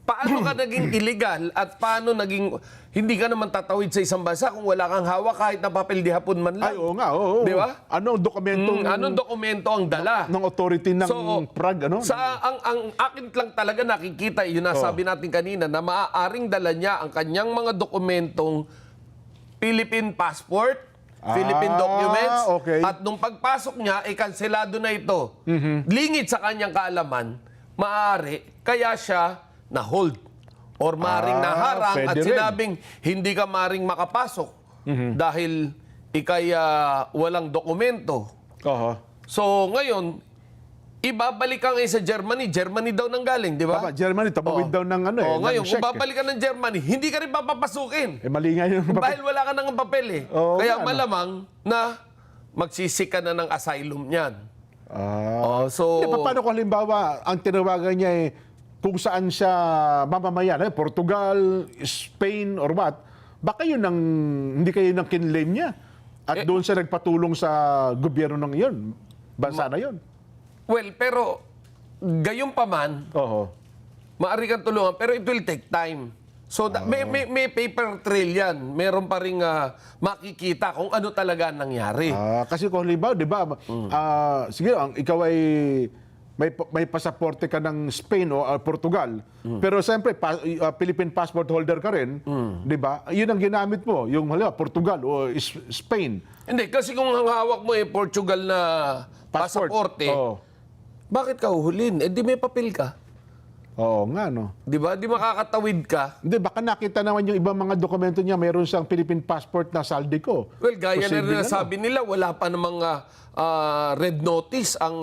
paano ka naging illegal at paano naging, hindi ka naman tatawid sa isang bansa kung wala kang hawak kahit na papel di hapon man lang. Ay, oo nga, oo. Di ba? Ano ang dokumentong Anong dokumento ang dala? ng authority ng Prague, ano? Ang akin lang talaga nakikita, yun nasabi natin kanina, na maaaring dala niya ang kanyang mga dokumentong Philippine passport, Philippine documents, okay. at nung pagpasok niya, kanselado na ito. Lingid sa kanyang kaalaman, maaari, kaya siya na-hold. Or maaring naharang at pwede rin. sinabing, hindi ka maaring makapasok dahil ikay walang dokumento. Oho. So, ngayon, ibabalik ka ngayon sa Germany. Germany daw nang galing, di ba? Tama, Germany, tumawid daw ng ano eh. Ngayon, ng kung check, babalik ka ng Germany, hindi ka rin papapasukin. eh. Mali nga yung Dahil wala ka nang papel eh. Oo, Kaya nga, no? malamang na magsisik ka na ng asylum niyan. Hindi, paano kung halimbawa, ang tinawagan niya eh, kung saan siya mamamayan, Portugal, Spain, or what, baka yun ang, hindi kayo nang kinlaim niya. At doon siya nagpatulong sa gobyerno ng iyon, bansa na yun. Well, pero gayon pa man, Oho. maaari kang tulungan, pero it will take time. So, may paper trail yan. Meron pa rin makikita kung ano talaga ang nangyari. Kasi kung halimbawa, di ba, sige, ikaw ay may pasaporte ka ng Spain o Portugal, pero siyempre, Philippine passport holder ka rin, di ba? Yun ang ginamit mo, yung halimbawa, Portugal o Spain. Hindi, kasi kung ang hawak mo Portugal na pasaporte, Oo. bakit ka uhulin? Eh, di may papel ka. Oo nga, no? Di ba? Di makakatawid ka. Hindi, baka nakita naman yung ibang mga dokumento niya, mayroon siyang Philippine passport na Saldico. Well, gaya na rin Posibleng sabi nila, wala pa namang red notice ang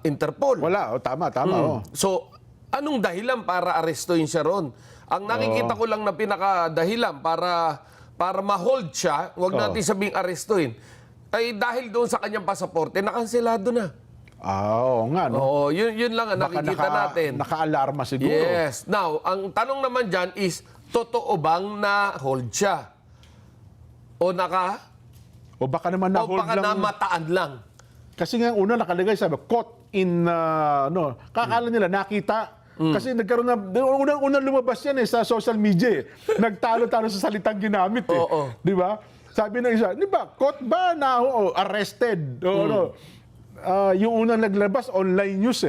Interpol. Wala, tama. Oh. So, anong dahilan para arestuin siya ron? Ang nakikita ko lang na pinakadahilan para ma-hold siya, huwag natin sabing arestuin, ay dahil doon sa kanyang pasaporte, nakanselado na. Oo nga, no? Oo, yun lang ang Baka nakikita natin. Naka-alarma siguro. Yes. Now, ang tanong naman dyan is, totoo bang na-hold siya? O O baka naman o na-hold baka lang. namataan lang? Kasi nga una nakalagay, sabi, caught in, kakala nila, nakita. Kasi nagkaroon na, unang lumabas yan sa social media. Nagtalo-talo sa salitang ginamit. Oo. Di ba? Sabi ng isa, di ba, caught ba na arrested? Yung unang naglabas, online news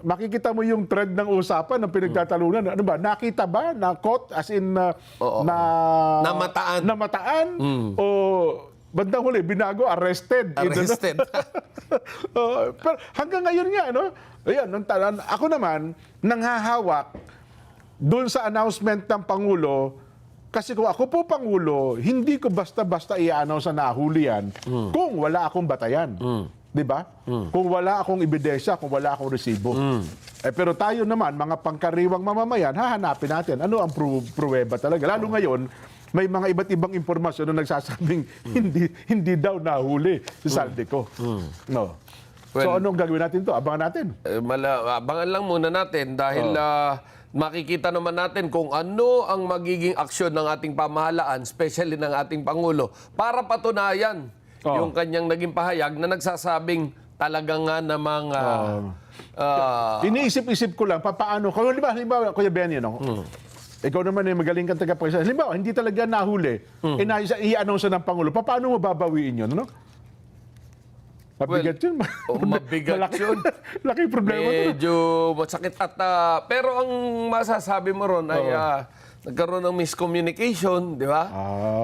Makikita mo yung thread ng usapan ng pinagtatalunan. Ano ba, nakita ba na caught as in Namataan. namataan? O bandang huli, binago, arrested. Arrested. Pero hanggang ngayon nga, ayan, ako naman, nanghahawak doon sa announcement ng Pangulo, kasi kung ako po Pangulo, hindi ko basta-basta i-announce na nahuli yan kung wala akong batayan. Di ba? Kung wala akong ebidensya, kung wala akong resibo. Pero tayo naman, mga pangkariwang mamamayan, hahanapin natin ano ang pruweba talaga. Lalo ngayon, may mga iba't ibang impormasyon na nagsasabing hindi daw nahuli si Saldico. No. So anong gagawin natin to? Abangan natin. Abangan lang muna natin dahil makikita naman natin kung ano ang magiging aksyon ng ating pamahalaan, especially ng ating Pangulo, para patunayan yung kanyang naging pahayag na nagsasabing talagang nga namang iniisip-isip ko lang, paano, kung halimbawa, Kuya Benny, ikaw naman magaling kang tagapagsalita. Halimbawa, hindi talaga nahuli, i-announce ng Pangulo, paano mo babawiin yun, ano? Mabigat yun. Mabigat yun. Laking problema to. Medyo masakit at pero ang masasabi mo ron ay nagkaroon ng miscommunication, di ba?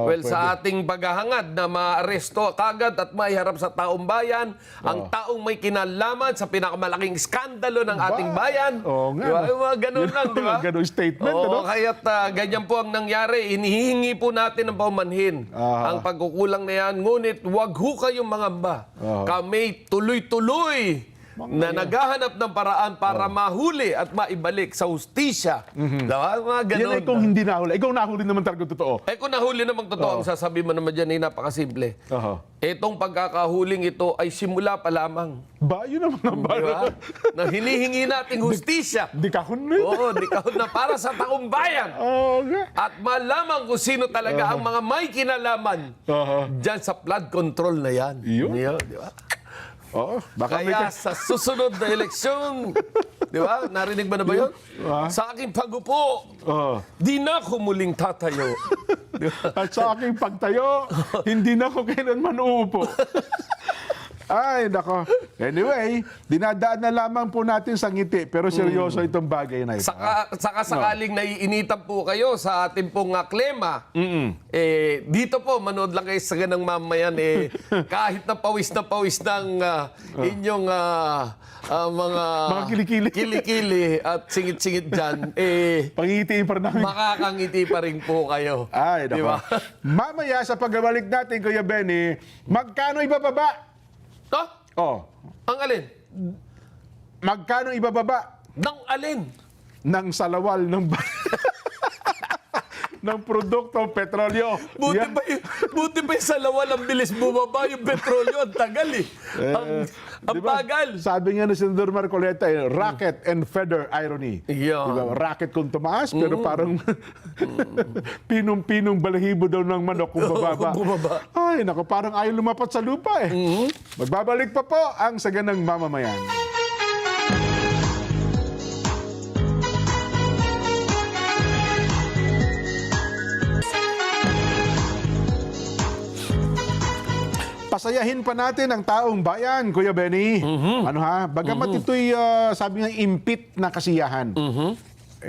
Well, sa ating paghahangad na maaresto kagad at maiharap sa taong bayan, ang taong may kinalaman sa pinakamalaking skandalo ng ating bayan. Oo nga. Diba? Yung mga ganun lang, di ba? Ganun statement, Oo, kaya't ganyan po ang nangyari. Inihingi po natin ng paumanhin ang pagkukulang na yan. Ngunit wag ho kayong mangamba. Kami tuloy-tuloy na naghahanap ng paraan para mahuli at maibalik sa hustisya. Diba? Mga ganun. Yan ay kung hindi nahuli. Ikaw nahuli naman talaga totoo. Kung nahuli namang totoo, ang sasabihin mo naman dyan ay napakasimple. Oho. Itong pagkakahuling ito ay simula pa lamang. Ba, yun naman ang Diba? Na hinihingi nating hustisya. Di kahon na yun. Oo, di kahon na para sa taong bayan. Okay. At malaman kung sino talaga ang mga may kinalaman dyan sa flood control na yan. Yun. Di ba? Oo, baka may Kaya sa susunod na eleksyon, di ba? Narinig ba na ba yun? Sa aking pagupo, di na ako muling tatayo. Di ba? At sa aking pagtayo, hindi na ako kailanman uupo. Ay, nako. Anyway, dinadaan na lamang po natin sa ngiti, pero seryoso itong bagay na ito. Saka sakaling naiinitan po kayo sa ating pong klema, dito po, manood lang kayo sa ganang mamayan, kahit na pawis ng inyong mga kilikili at singit-singit dyan, Pangitiin pa namin. makakangiti pa rin po kayo. Ay, Di nako. ba? Mamaya sa pagbabalik natin, Kuya Benny, magkano ibababa? Oh, Ang alin? magkano ibababa Nang alin? ng salawal ng ng produktong petrolyo? Buti Yan. pa yung sa lawal, ang bilis bumaba yung petrolyo. Ang tagal ang Diba? bagal. Sabi nga ni Senador Marcoleta, rocket and feather irony. Yeah. Diba? Rocket kung tumaas, pero parang pinong-pinong balahibo daw ng manok kung bababa. Kung bumaba. Ay, naku, parang ayaw lumapat sa lupa eh. Magbabalik pa po ang Saganang Mamamayan. Pasayahin pa natin ang taong bayan, Kuya Benny. Ano ha? Bagamat ito'y, sabi nga, impit na kasiyahan.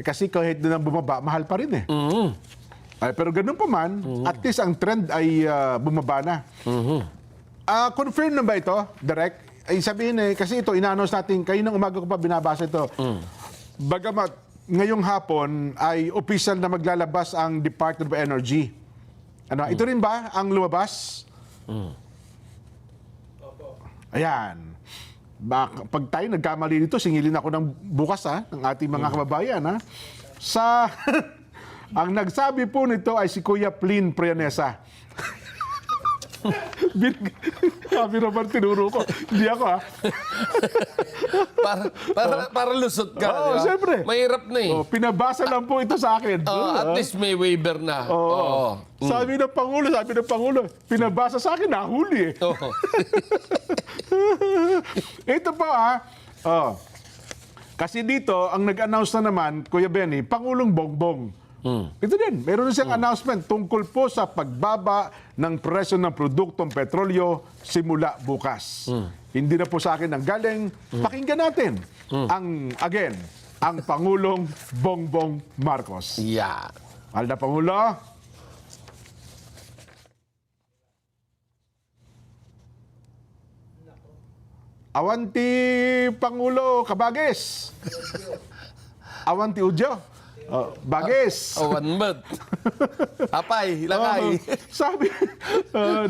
Kasi kahit na bumaba, mahal pa rin eh. Ay, pero ganun pa man, at least ang trend ay bumaba na. Confirm na ba ito, Direk? Ay sabihin kasi ito, ina-announce natin, kayo ng umaga ko pa binabasa ito. Bagamat ngayong hapon ay official na maglalabas ang Department of Energy. Ano, ito rin ba ang lumabas? Ayan. Pag tayo nagkamali dito, singilin ako ng bukas ng ating mga kababayan. Sa ang nagsabi po nito ay si Kuya Plin Prianesa. Sabi naman tinuro ko. Hindi ako Para lusot ka. Oo, di ba? siyempre. Mahirap na eh. Pinabasa lang po ito sa akin. At least may waiver na. Oo. Sabi ng Pangulo, pinabasa sa akin, nahuli eh. Oo. Ito po kasi dito, ang nag-announce na naman, Kuya Benny, Pangulong Bongbong. Ito din, meron na siyang announcement tungkol po sa pagbaba ng presyo ng produktong petrolyo simula bukas. Hindi na po sa akin ang galing. Pakinggan natin ang Pangulong Bongbong Marcos. Yeah. Mahal na Pangulo, awanti Pangulo Cabagues. Awanti Udyo. Bages. One month. Apay, lakay. Sabi,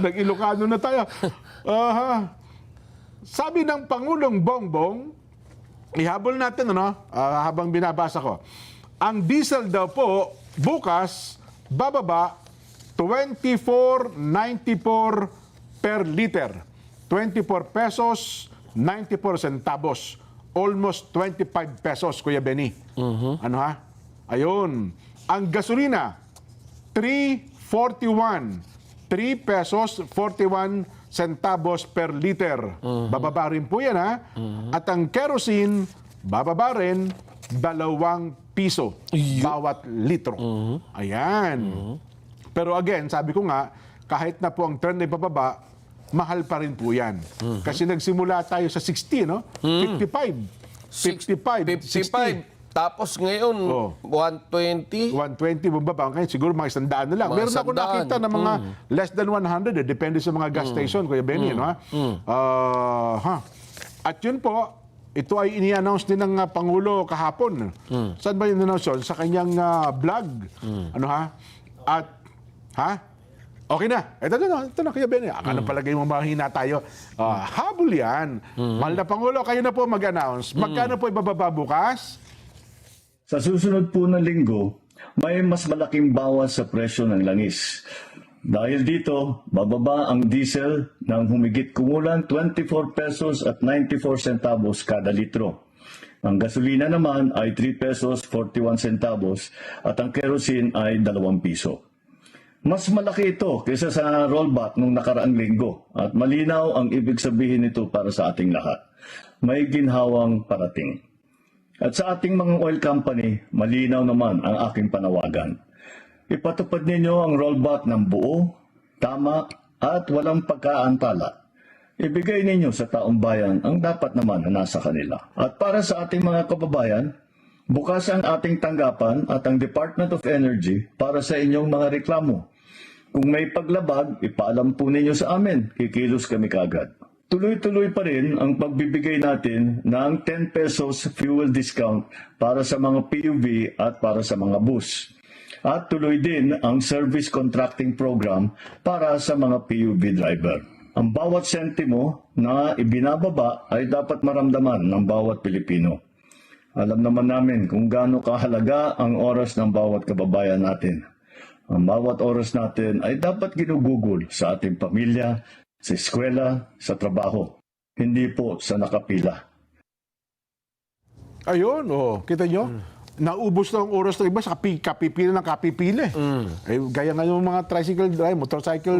nag-Ilocano na tayo. Sabi ng Pangulong Bongbong, ihabol natin habang binabasa ko. Ang diesel daw po, bukas, bababa 24.94 per liter. 24 pesos, 94 centavos. Almost 25 pesos, Kuya Benny. Ano ha? Ayun. Ang gasolina, 3.41. 3 pesos, 41 centavos per liter. Bababa rin po yan, ha? At ang kerosene, bababa rin 2 piso bawat litro. Ayan. Pero again, sabi ko nga, kahit na po ang trend ay bababa, mahal pa rin po yan. Kasi nagsimula tayo sa 60, no? 55. 60. Tapos ngayon, 120. 120 bumaba. Ngayon, siguro mga 100 na lang. Mga Meron ako 100. nakita ng mga less than 100. Depende sa mga gas station, Kuya Benny. No, At yun po, ito ay ini-announce din ng Pangulo kahapon. Saan ba yun announce yun? Sa kanyang vlog. Ano ha? At, Okay na. Ito na, Kuya Benny. Akala palagay mo mahina tayo. Habol yan. Mahal na Pangulo, kayo na po mag-announce. Magkano po ibababa bukas? Sa susunod po na linggo, may mas malaking bawas sa presyo ng langis. Dahil dito, bababa ang diesel ng humigit kumulang 24 pesos at 94 centavos kada litro. Ang gasolina naman ay 3 pesos 41 centavos at ang kerosene ay 2 piso. Mas malaki ito kaysa sa rollback nung nakaraang linggo at malinaw ang ibig sabihin nito para sa ating lahat. May ginhawang parating. At sa ating mga oil company, malinaw naman ang aking panawagan. Ipatupad ninyo ang rollback ng buo, tama at walang pagkaantala. Ibigay ninyo sa taong bayan ang dapat naman na nasa kanila. At para sa ating mga kababayan, bukas ang ating tanggapan at ang Department of Energy para sa inyong mga reklamo. Kung may paglabag, ipaalam po ninyo sa amin. Kikilos kami kaagad. Tuloy-tuloy pa rin ang pagbibigay natin ng 10 pesos fuel discount para sa mga PUV at para sa mga bus. At tuloy din ang service contracting program para sa mga PUV driver. Ang bawat sentimo na ibinababa ay dapat maramdaman ng bawat Pilipino. Alam naman namin kung gaano kahalaga ang oras ng bawat kababayan natin. Ang bawat oras natin ay dapat ginugugol sa ating pamilya, sa eskwela, sa trabaho, hindi po sa nakapila. Ayun, kita nyo? Naubos na ang oras ng iba sa kapipila ng kapipila. Eh, gaya nga yung mga tricycle drive, motorcycle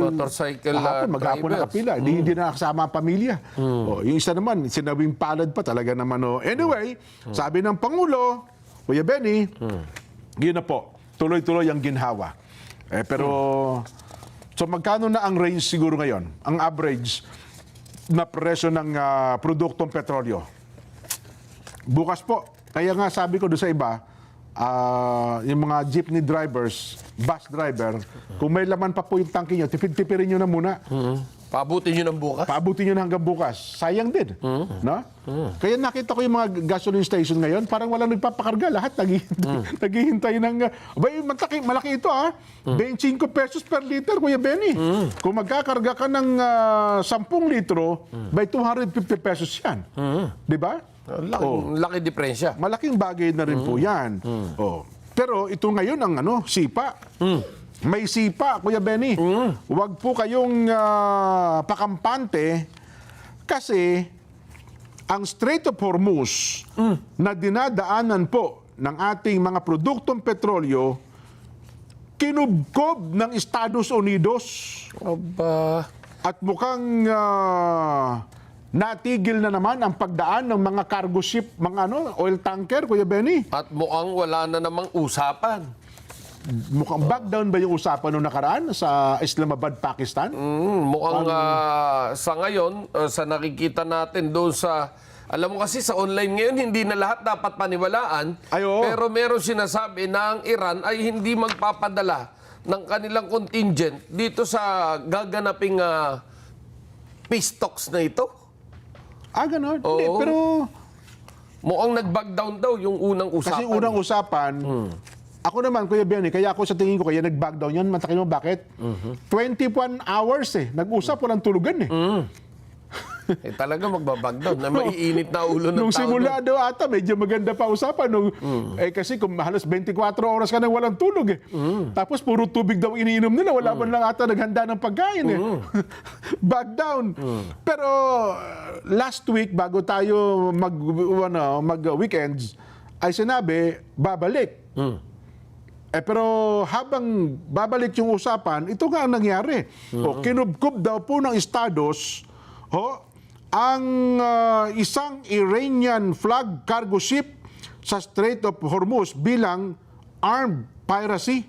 maghapon na kapila. Hindi na kasama ang pamilya. Yung isa naman, sinabing palad pa talaga naman. Anyway, sabi ng Pangulo, Kuya Benny, yun na po, tuloy-tuloy ang ginhawa. Pero, so magkano na ang range siguro ngayon? Ang average na presyo ng produktong petrolyo? Bukas po. Kaya nga sabi ko doon sa iba, yung mga jeepney drivers, bus driver, kung may laman pa po yung tangke nyo, tipid-tipirin nyo na muna. Paabutin nyo ng bukas? Paabutin nyo na hanggang bukas. Sayang din. No? Kaya nakita ko yung mga gasoline station ngayon, parang walang nagpapakarga. Lahat naghihintay ng... malaki ito 25 pesos per liter, Kuya Benny. Kung magkakarga ka ng 10 litro, by 250 pesos yan. Di ba? Laki diferensya. Malaking bagay na rin po yan. Pero ito ngayon ang sipa. May sipa, Kuya Benny. Huwag po kayong pakampante kasi ang Strait of Hormuz na dinadaanan po ng ating mga produktong petrolyo kinubkob ng Estados Unidos. Aba. At mukhang natigil na naman ang pagdaan ng mga cargo ship, mga oil tanker, Kuya Benny. At mukhang wala na namang usapan. Mukhang back down ba yung usapan noong nakaraan sa Islamabad, Pakistan? Mukhang sa ngayon, sa nakikita natin doon sa... Alam mo kasi sa online ngayon, hindi na lahat dapat paniwalaan. Pero meron sinasabi na ang Iran ay hindi magpapadala ng kanilang contingent dito sa gaganaping peace talks na ito. Ganon. Oo. Hindi, pero... Mukhang nag-back down daw yung unang usapan. Kasi unang usapan, ako naman, Kuya Benny, kaya ako sa tingin ko, kaya nag-back down yan, matakin mo bakit? 21 hours nag-usap, walang tulugan Talaga magbabag down na maiinit na ulo ng tao. Nung simula daw ata, medyo maganda pa usapan. Kasi kung halos 24 oras ka nang walang tulog Tapos puro tubig daw iniinom nila, wala man lang ata naghanda ng pagkain Back down. Pero last week, bago tayo mag-weekends, ay sinabi, babalik. Pero habang babalik yung usapan, ito nga ang nangyari. Kinubkob daw po ng Estados ang isang Iranian flag cargo ship sa Strait of Hormuz bilang armed piracy.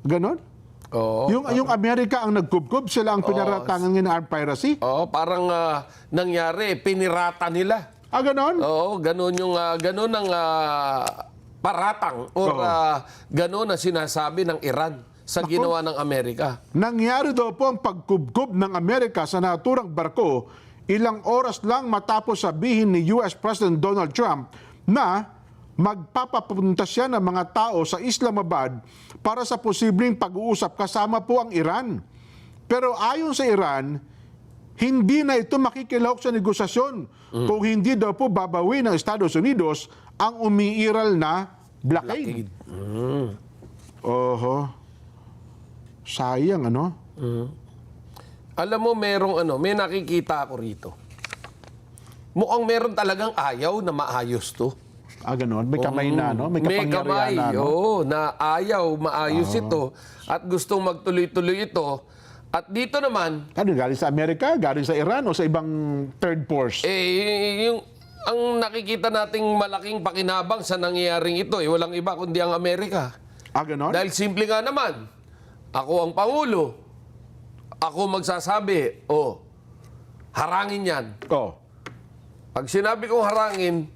Ganon? Yung Amerika ang nagkubkob, sila ang pinaratangan ng armed piracy? Parang nangyari, pinirata nila. Ganon? Ganon yung ganon ang paratang or ganon na sinasabi ng Iran sa ginawa ng Amerika. Nangyari daw po ang pagkubkob ng Amerika sa naturang barko ilang oras lang matapos sabihin ni US President Donald Trump na magpapapunta siya ng mga tao sa Islamabad para sa posibleng pag-uusap kasama po ang Iran. Pero ayon sa Iran, hindi na ito makikilahok sa negosasyon kung hindi daw po babawi ng Estados Unidos ang umiiral na blockade. Oho. Sayang, ano? Alam mo, may nakikita ako rito. Mukhang meron talagang ayaw na maayos to. Ganon. May kamay na, no? May kapangyarihan na, no? oo, na ayaw maayos ito at gustong magtuloy-tuloy ito. At dito naman, Ano, galing sa Amerika, galing sa Iran, o sa ibang third force? ang nakikita nating malaking pakinabang sa nangyayaring ito, walang iba kundi ang Amerika. Ganon? Dahil simple nga naman, ako ang Pangulo, ako magsasabi, harangin yan. Oh. Pag sinabi kong harangin,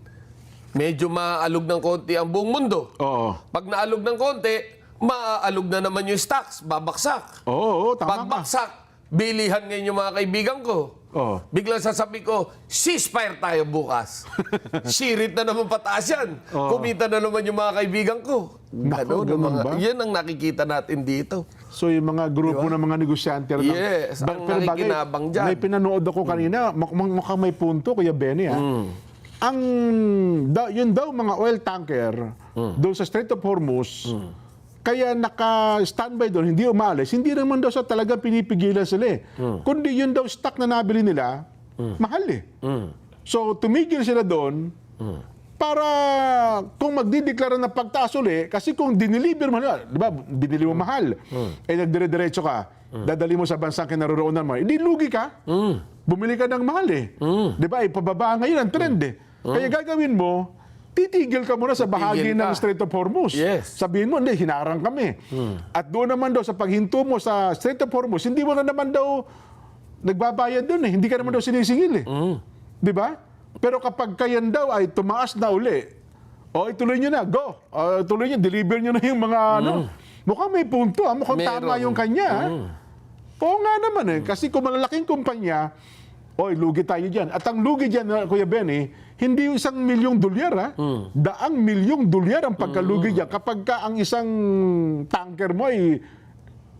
medyo maalog ng konti ang buong mundo. Oo. Pag naalog ng konti, maaalog na naman yung stocks, babaksak. Oo, tama ka. Pagbaksak, bilihan ngayon yung mga kaibigan ko. Oo. Biglang sasabi ko, ceasefire tayo bukas. Sirit na naman pataas yan. Kumita na naman yung mga kaibigan ko. Naku, ganun ba? Yan ang nakikita natin dito. So yung mga grupo ng mga negosyante. Yes, ang nakikinabang dyan. May pinanood ako kanina, mukhang may punto, Kuya Benny, ha? Yun daw mga oil tanker doon sa Strait of Hormuz, kaya naka-standby doon, hindi umalis, hindi naman daw sa talagang pinipigilan sila kundi yun daw stock na nabili nila, mahal eh. So tumigil sila doon para kung magdideklara ng pagtaas uli, kasi kung diniliber mo nila, di ba, binili mo mahal, nagdire-diretso ka, dadali mo sa bansang kinaroroonan mo, hindi lugi ka, bumili ka ng mahal eh. Di ba, ipababa ngayon ang trend eh. Kaya gagawin mo, titigil ka muna sa bahagi ng Strait of Hormuz. Yes. Sabihin mo, hindi, hinarang kami. At doon naman daw, sa paghinto mo sa Strait of Hormuz, hindi mo na naman daw nagbabayad doon eh. Hindi ka naman daw sinisingil eh. Di ba? Pero kapag kayan daw ay tumaas na uli, ituloy nyo na, go. Tuloy nyo, deliver nyo na yung mga ano. Mukhang may punto, mukhang tama yung kanya. Oo nga naman eh. Kasi kung malalaking kumpanya, lugi tayo dyan. At ang lugi dyan, Kuya Benny, hindi yung $1 milyong, $100 milyong ang pagkalugi dyan. Kapag ka ang isang tanker mo ay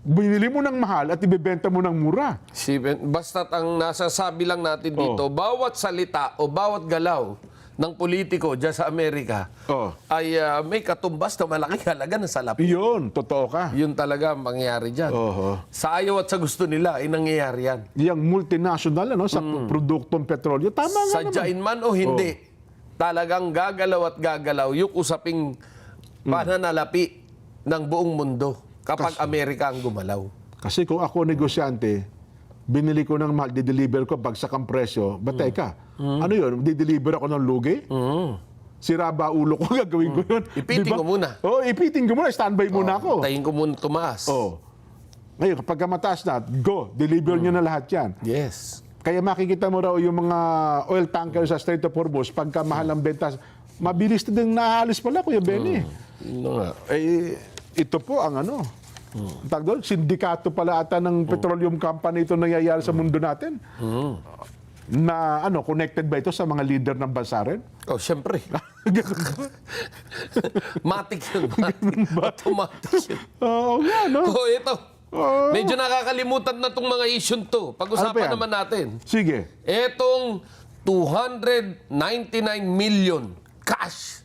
binili mo ng mahal at ibebenta mo ng mura. Basta't ang nasasabi lang natin dito, bawat salita o bawat galaw ng politiko dyan sa Amerika ay may katumbas na malaking halaga ng salapi. Yun, totoo ka. Yun talaga ang mangyayari dyan. Sa ayaw at sa gusto nila ay nangyayari yan. Yung multinational sa produktong petrolyo, tama nga naman. Sadyain man o hindi, talagang gagalaw at gagalaw yung usaping pananalapi ng buong mundo kapag Amerika ang gumalaw. Kasi kung ako negosyante, binili ko ng mahal, dideliver ko, bagsak ang presyo, batay ka. Ano yun? Dideliver ako ng lugi? Sira ba ulo ko? Gagawin ko yun? Ipiting ko muna. Ipiting ko muna. Standby muna ako. Tayin ko muna tumaas. Ngayon, kapag mataas na, go. Deliver nyo na lahat yan. Yes. Kaya makikita mo raw yung mga oil tanker sa Strait of Hormuz, pagka mahal ang benta, mabilis na din naaalis pala, Kuya Benny. Ito po ang tag doon, sindikato pala ata ng petroleum company ito nangyayari sa mundo natin. Na connected ba ito sa mga leader ng bansa rin? Siyempre. Matik yun. Automatic yun. Oo nga, no? Ito. Medyo nakakalimutan na itong mga issue to. Pag-usapan naman natin. Sige. Etong 299 million cash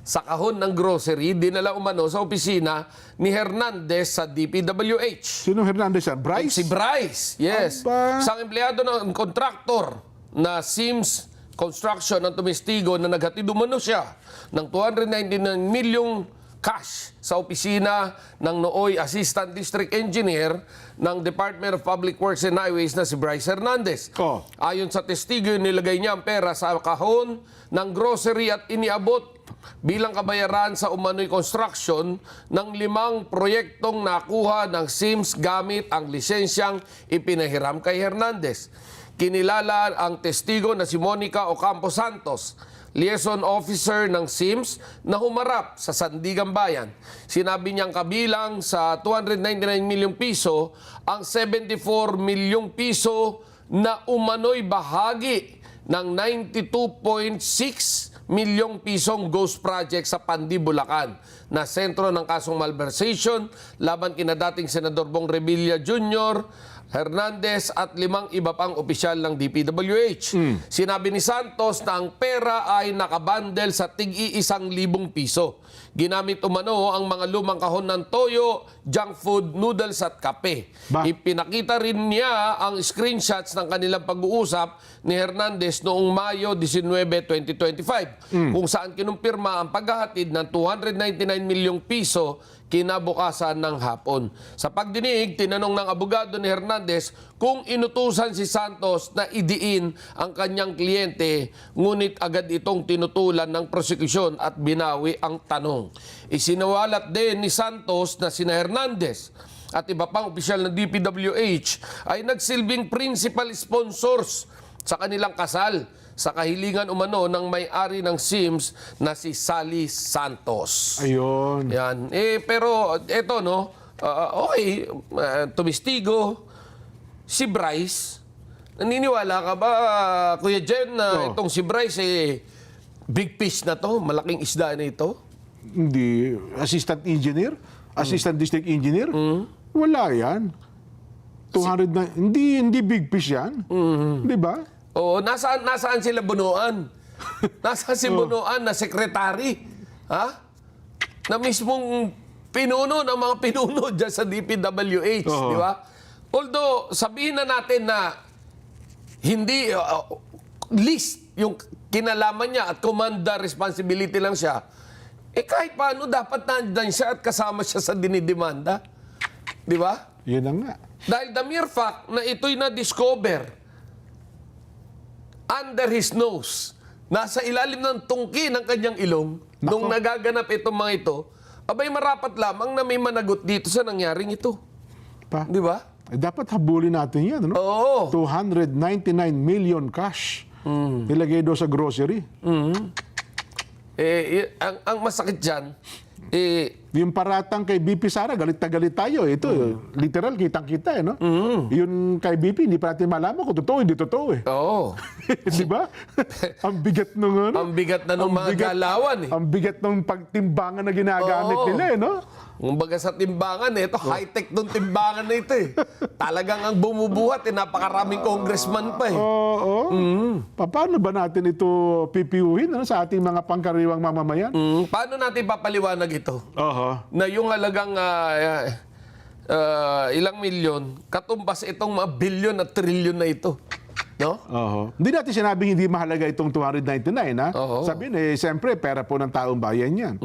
sa kahon ng grocery, dinala umano sa opisina ni Hernandez sa DPWH. Sino Hernandez yan? Bryce? Si Bryce, yes. Aba. Isang empleyado ng kontraktor na Sims Construction ang tumestigo na naghatid umano siya ng 299 milyong cash sa opisina ng nooy Assistant District Engineer ng Department of Public Works and Highways na si Bryce Hernandez. Ayon sa testigo, nilagay niya ang pera sa kahon ng grocery at iniabot bilang kabayaran sa umano'y construction ng 5 proyektong nakuha ng Sims gamit ang lisensyang ipinahiram kay Hernandez. Kinilala ang testigo na si Monica Ocampo Santos, liaison officer ng Sims na humarap sa Sandigan Bayan. Sinabi niyang kabilang sa 299 milyong piso ang 74 milyong piso na umano'y bahagi ng 92.6 milyong pisong ghost project sa Pandi, Bulacan na sentro ng kasong malversation laban kina dating Senador Bong Revilla Jr., Hernandez at 5 iba pang opisyal ng DPWH. Sinabi ni Santos na ang pera ay nakabundle sa tig-1,000 piso. Ginamit umano ang mga lumang kahon ng toyo, junk food, noodles at kape. Ipinakita rin niya ang screenshots ng kanilang pag-uusap ni Hernandez noong Mayo 19, 2025 kung saan kinumpirma ang paghahatid ng 299 milyong piso kinabukasan ng hapon. Sa pagdinig, tinanong ng abogado ni Hernandez kung inutusan si Santos na idiin ang kanyang kliyente, ngunit agad itong tinutulan ng prosekusyon at binawi ang tanong. Isinawalat din ni Santos na sina Hernandez at iba pang opisyal ng DPWH ay nagsilbing principal sponsors sa kanilang kasal sa kahilingan umano ng may-ari ng Sims na si Sally Santos. Ayun. Yan. Pero eto no, okay, tumistigo si Bryce. Naniniwala ka ba, Kuya Jen, na itong si Bryce big fish na to, malaking isda na ito? Hindi. Assistant engineer? Assistant district engineer? Wala yan. 200 na, hindi big fish yan. Di ba? Oo, nasaan sila bunuan? Nasaan si bunuan na sekretary? Ha? Na mismong pinuno ng mga pinuno dyan sa DPWH, di ba? Although, sabihin na natin na hindi list yung kinalaman niya at commander responsibility lang siya, kahit paano dapat nandiyan siya at kasama siya sa dinidemanda. Di ba? Yun na nga. Dahil the mere fact na ito'y na-discover under his nose, nasa ilalim ng tungki ng kanyang ilong, nung nagaganap itong mga ito, abay marapat lamang na may managot dito sa nangyaring ito. Di ba? Dapat habulin natin yan. Ano? Oo. 299 million cash. Nilagay doon sa grocery. Ang masakit dyan, yung paratang kay BP Sara, galit na galit tayo. Ito, literal, kitang-kita. No? Yung kay BP, hindi pa natin malaman kung totoo, hindi totoo. Oo. Di ba? Ang bigat nung ano? Ang bigat na ng mga galawan. Ang bigat ng pagtimbangan na ginagamit nila. No? Kumbaga sa timbangan, ito high-tech nung timbangan na ito. Talagang ang bumubuhat, napakaraming congressman pa. Oo. Paano ba natin ito pipiuhin sa ating mga pangkaraniwang mamamayan? Paano natin papaliwanag ito? Na yung halagang ilang milyon, katumbas itong mga bilyon at trilyon na ito. No? Hindi natin sinabing hindi mahalaga itong 299, ha? Sabihin, siyempre, pera po ng taong bayan yan.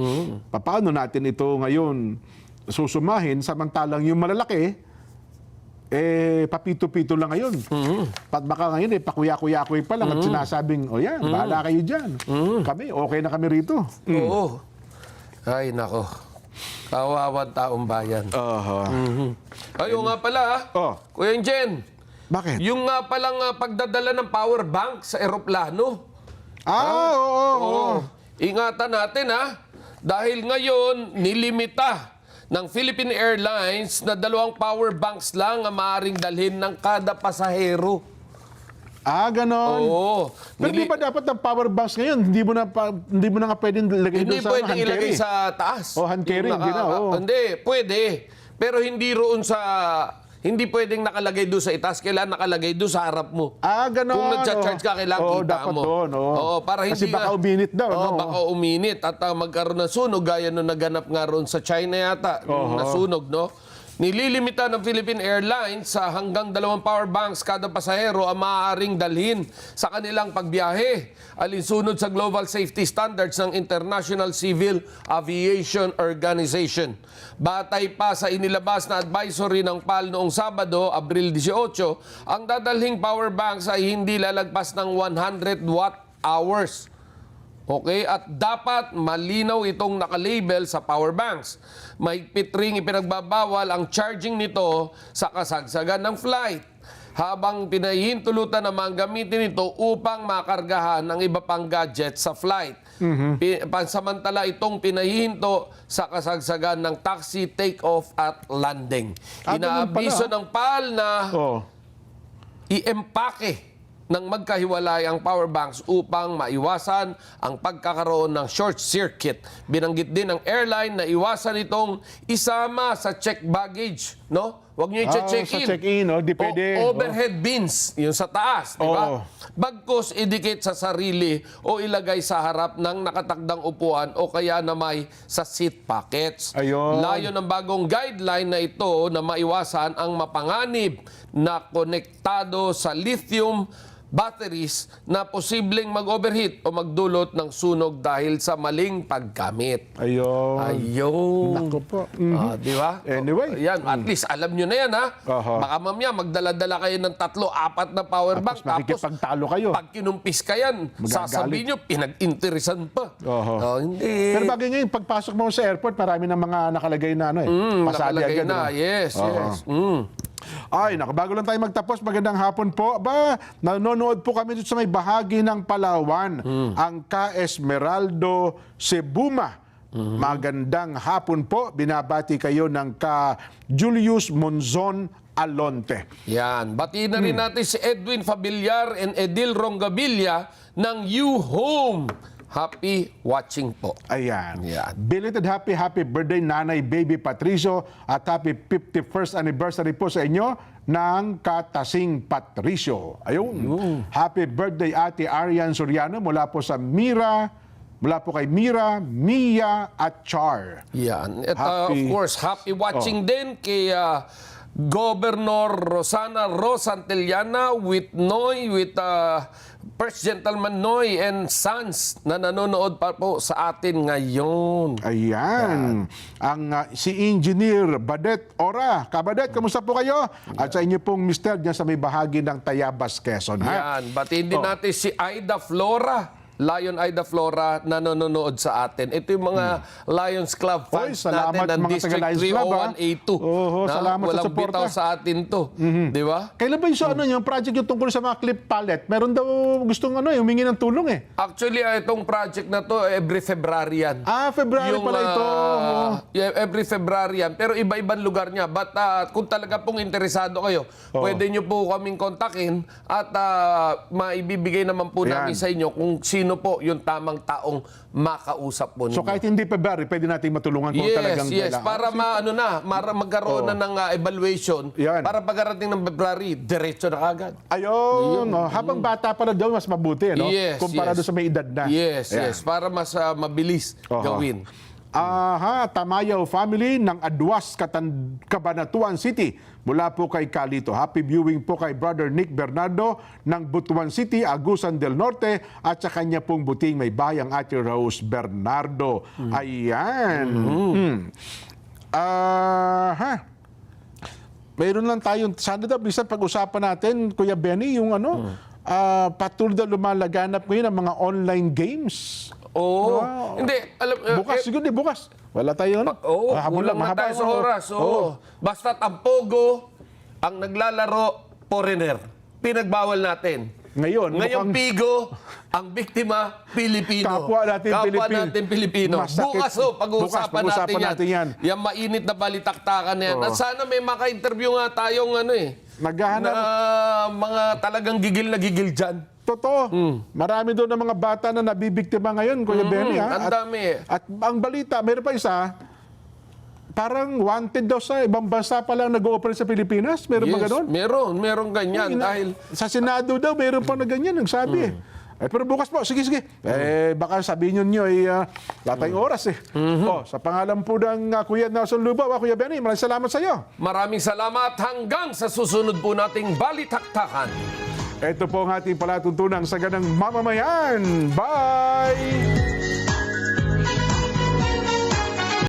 Paano natin ito ngayon susumahin, samantalang yung malalaki, papito-pito lang ngayon. Baka ngayon, pakuya-kuya-kuya pa lang at sinasabing, yan, bahala kayo dyan. Kami, okay na kami rito. Oo. Ay, nako. Kawawan taong bayan. Ayun nga pala, Kuya Jen. Bakit? Yung nga palang pagdadala ng power bank sa eroplano. Oo. Ingatan natin dahil ngayon nilimita ng Philippine Airlines na 2 power banks lang ang maaaring dalhin ng kada pasahero. Ganon. Oo. Pero di ba dapat ang power banks ngayon, hindi mo na nga pwedeng ilagay doon Hindi sa pwedeng hand ilagay carry. sa taas. Hand carry, hindi na. Hindi, pwede. Pero hindi roon sa... Hindi pwedeng nakalagay doon sa itaas, kailangan nakalagay doon sa harap mo. Ganon. Kung nag-charge ka, kailangan kita dapat mo. doon. Para Kasi hindi baka uminit daw. baka uminit at magkaroon ng sunog, gaya nung naganap nga roon sa China yata, nung nasunog, no? Nililimita ng Philippine Airlines sa hanggang 2 power banks kada pasahero ang maaaring dalhin sa kanilang pagbiyahe, alinsunod sa global safety standards ng International Civil Aviation Organization. Batay pa sa inilabas na advisory ng PAL noong Sabado, Abril 18, ang dadalhing power banks ay hindi lalagpas ng 100 watt-hours. Okay? At dapat malinaw itong nakalabel sa power banks. Mahigpit ring ipinagbabawal ang charging nito sa kasagsagan ng flight. Habang pinahihintulutan naman gamitin ito upang makargahan ng iba pang gadget sa flight. Pansamantala itong pinahihinto sa kasagsagan ng taxi, take-off at landing. Inaabiso ng PAL na i-empake ng magkahiwalay ang power banks upang maiwasan ang pagkakaroon ng short circuit. Binanggit din ng airline na iwasan itong isama sa check baggage, no? Huwag niyo i-check-in. Sa check-in, no? Di pwede. Overhead bins, yung sa taas, di ba? Oo. Bagkus idikit sa sarili o ilagay sa harap ng nakatakdang upuan o kaya na may sa seat pockets. Ayun. Layo ng bagong guideline na ito na maiwasan ang mapanganib na konektado sa lithium batteries na posibleng mag-overheat o magdulot ng sunog dahil sa maling paggamit. Ayun. Ayun. Naku po. Di ba? Anyway. Yan, at least alam nyo na yan, ha? Aha. Baka mamaya magdala-dala kayo ng 3-4 na power bank. Tapos makikipagtalo kayo. pag kinumpis ka yan, Magagalit. sasabihin nyo, pinag-interesan pa. Aha. Hindi. Pero bagay ngayon, pagpasok mo sa airport, marami ng mga nakalagay na pasali Nakalagay agad. na. ano? Yes, Oo. yes. Ay, naku, bago lang tayo magtapos, magandang hapon po. Aba, nanonood po kami dito sa may bahagi ng Palawan, ang Ka Esmeraldo Sebuma. Magandang hapon po. Binabati kayo ng Ka Julius Monzon Alonte. Yan. Batiin na rin natin si Edwin Fabillar and Edil Rongabilia ng You Home. Happy watching po. Ayan. Yan. Belated happy birthday Nanay Baby Patricio at happy 51st anniversary po sa inyo ng Katasing Patricio. Ayun. Happy birthday Ate Arian Soriano mula po sa mula po kay Mira, Mia at Char. Yan. At of Happy- course, happy watching din kay Governor Rosana Rosantillana with Noy, with First Gentleman Noy and Sons na nanonood pa po sa atin ngayon. Ayan. Ang si Engineer Badet Ora. Kabadet, kamusta po kayo? At sa inyo pong mister dyan sa may bahagi ng Tayabas, Quezon. Ha? Yan. Batiin din natin si Aida Flora. Lion Aida Flora na nanonood sa atin. Ito yung mga Lions Club fans salamat natin ng mga District taga-Lions Club, 301A2. Oho, Na salamat sa walang suporta. bitaw sa atin to. Di ba? Kailan ba yung project yung tungkol sa mga clip palette? Meron daw gustong humingi ng tulong eh. Actually, itong project na to, every February yan. February pala ito. Yeah, every February yan. Pero iba-ibang lugar niya. But kung talaga pong interesado kayo, pwede nyo po kaming kontakin at maibibigay naman po Yan. namin sa inyo kung sino po yung tamang taong makausap po ninyo. So kahit hindi February, pwede natin matulungan kung talagang Yes, para magkaroon na ng evaluation. Yan. Para pagkarating ng February, diretso na kagad. Ayun. Habang bata pala daw, mas mabuti, no? Yes, Kumpara doon sa may edad na. Yes, Ayan. yes. Para mas mabilis gawin. Tamayaw family ng Adwas, Cabanatuan City. Mula po kay Calito. Happy viewing po kay Brother Nick Bernardo ng Butuan City, Agusan del Norte at sa kanya pong buting may bayang Ate Rose Bernardo. Ayan. Mayroon lang tayong, sana daw, bisan pag-usapan natin, Kuya Benny, yung patuloy na lumalaganap ngayon ang mga online games. Oo. Wow. Hindi, alam, Bukas, siguro bukas. Wala tayo, ano? Oo, Habol kulang na mahaba, tayo sa oo. oras. Oo. Basta ang Pogo, ang naglalaro, foreigner. Pinagbawal natin. Ngayon, Ngayong mukhang Pigo, ang biktima, Pilipino. Kapwa natin Pilipino. Masakit. Bukas, pag-uusapan natin yan. Yung mainit na balitaktakan na yan. At sana may maka-interview nga tayong Naghahanap. na mga talagang gigil na gigil dyan. Totoo. Marami doon ng mga bata na nabibiktima ngayon, Kuya Benny. ang dami. At ang balita, mayroon pa isa, parang wanted daw sa ibang bansa pa lang nag-ooperate sa Pilipinas. Meron ba gano'n? Meron ganyan. Dahil Sa Senado daw, mayroon pa na ganyan, nagsabi pero bukas po, sige. Baka sabihin nyo, wala tayong oras eh. Sa pangalan po ng Kuya Nelson Lubaw, Kuya Benny, maraming salamat sa iyo. maraming salamat hanggang sa susunod po nating balitaktakan. Ito po ang ating palatuntunang sa ganang mamamayan. Bye!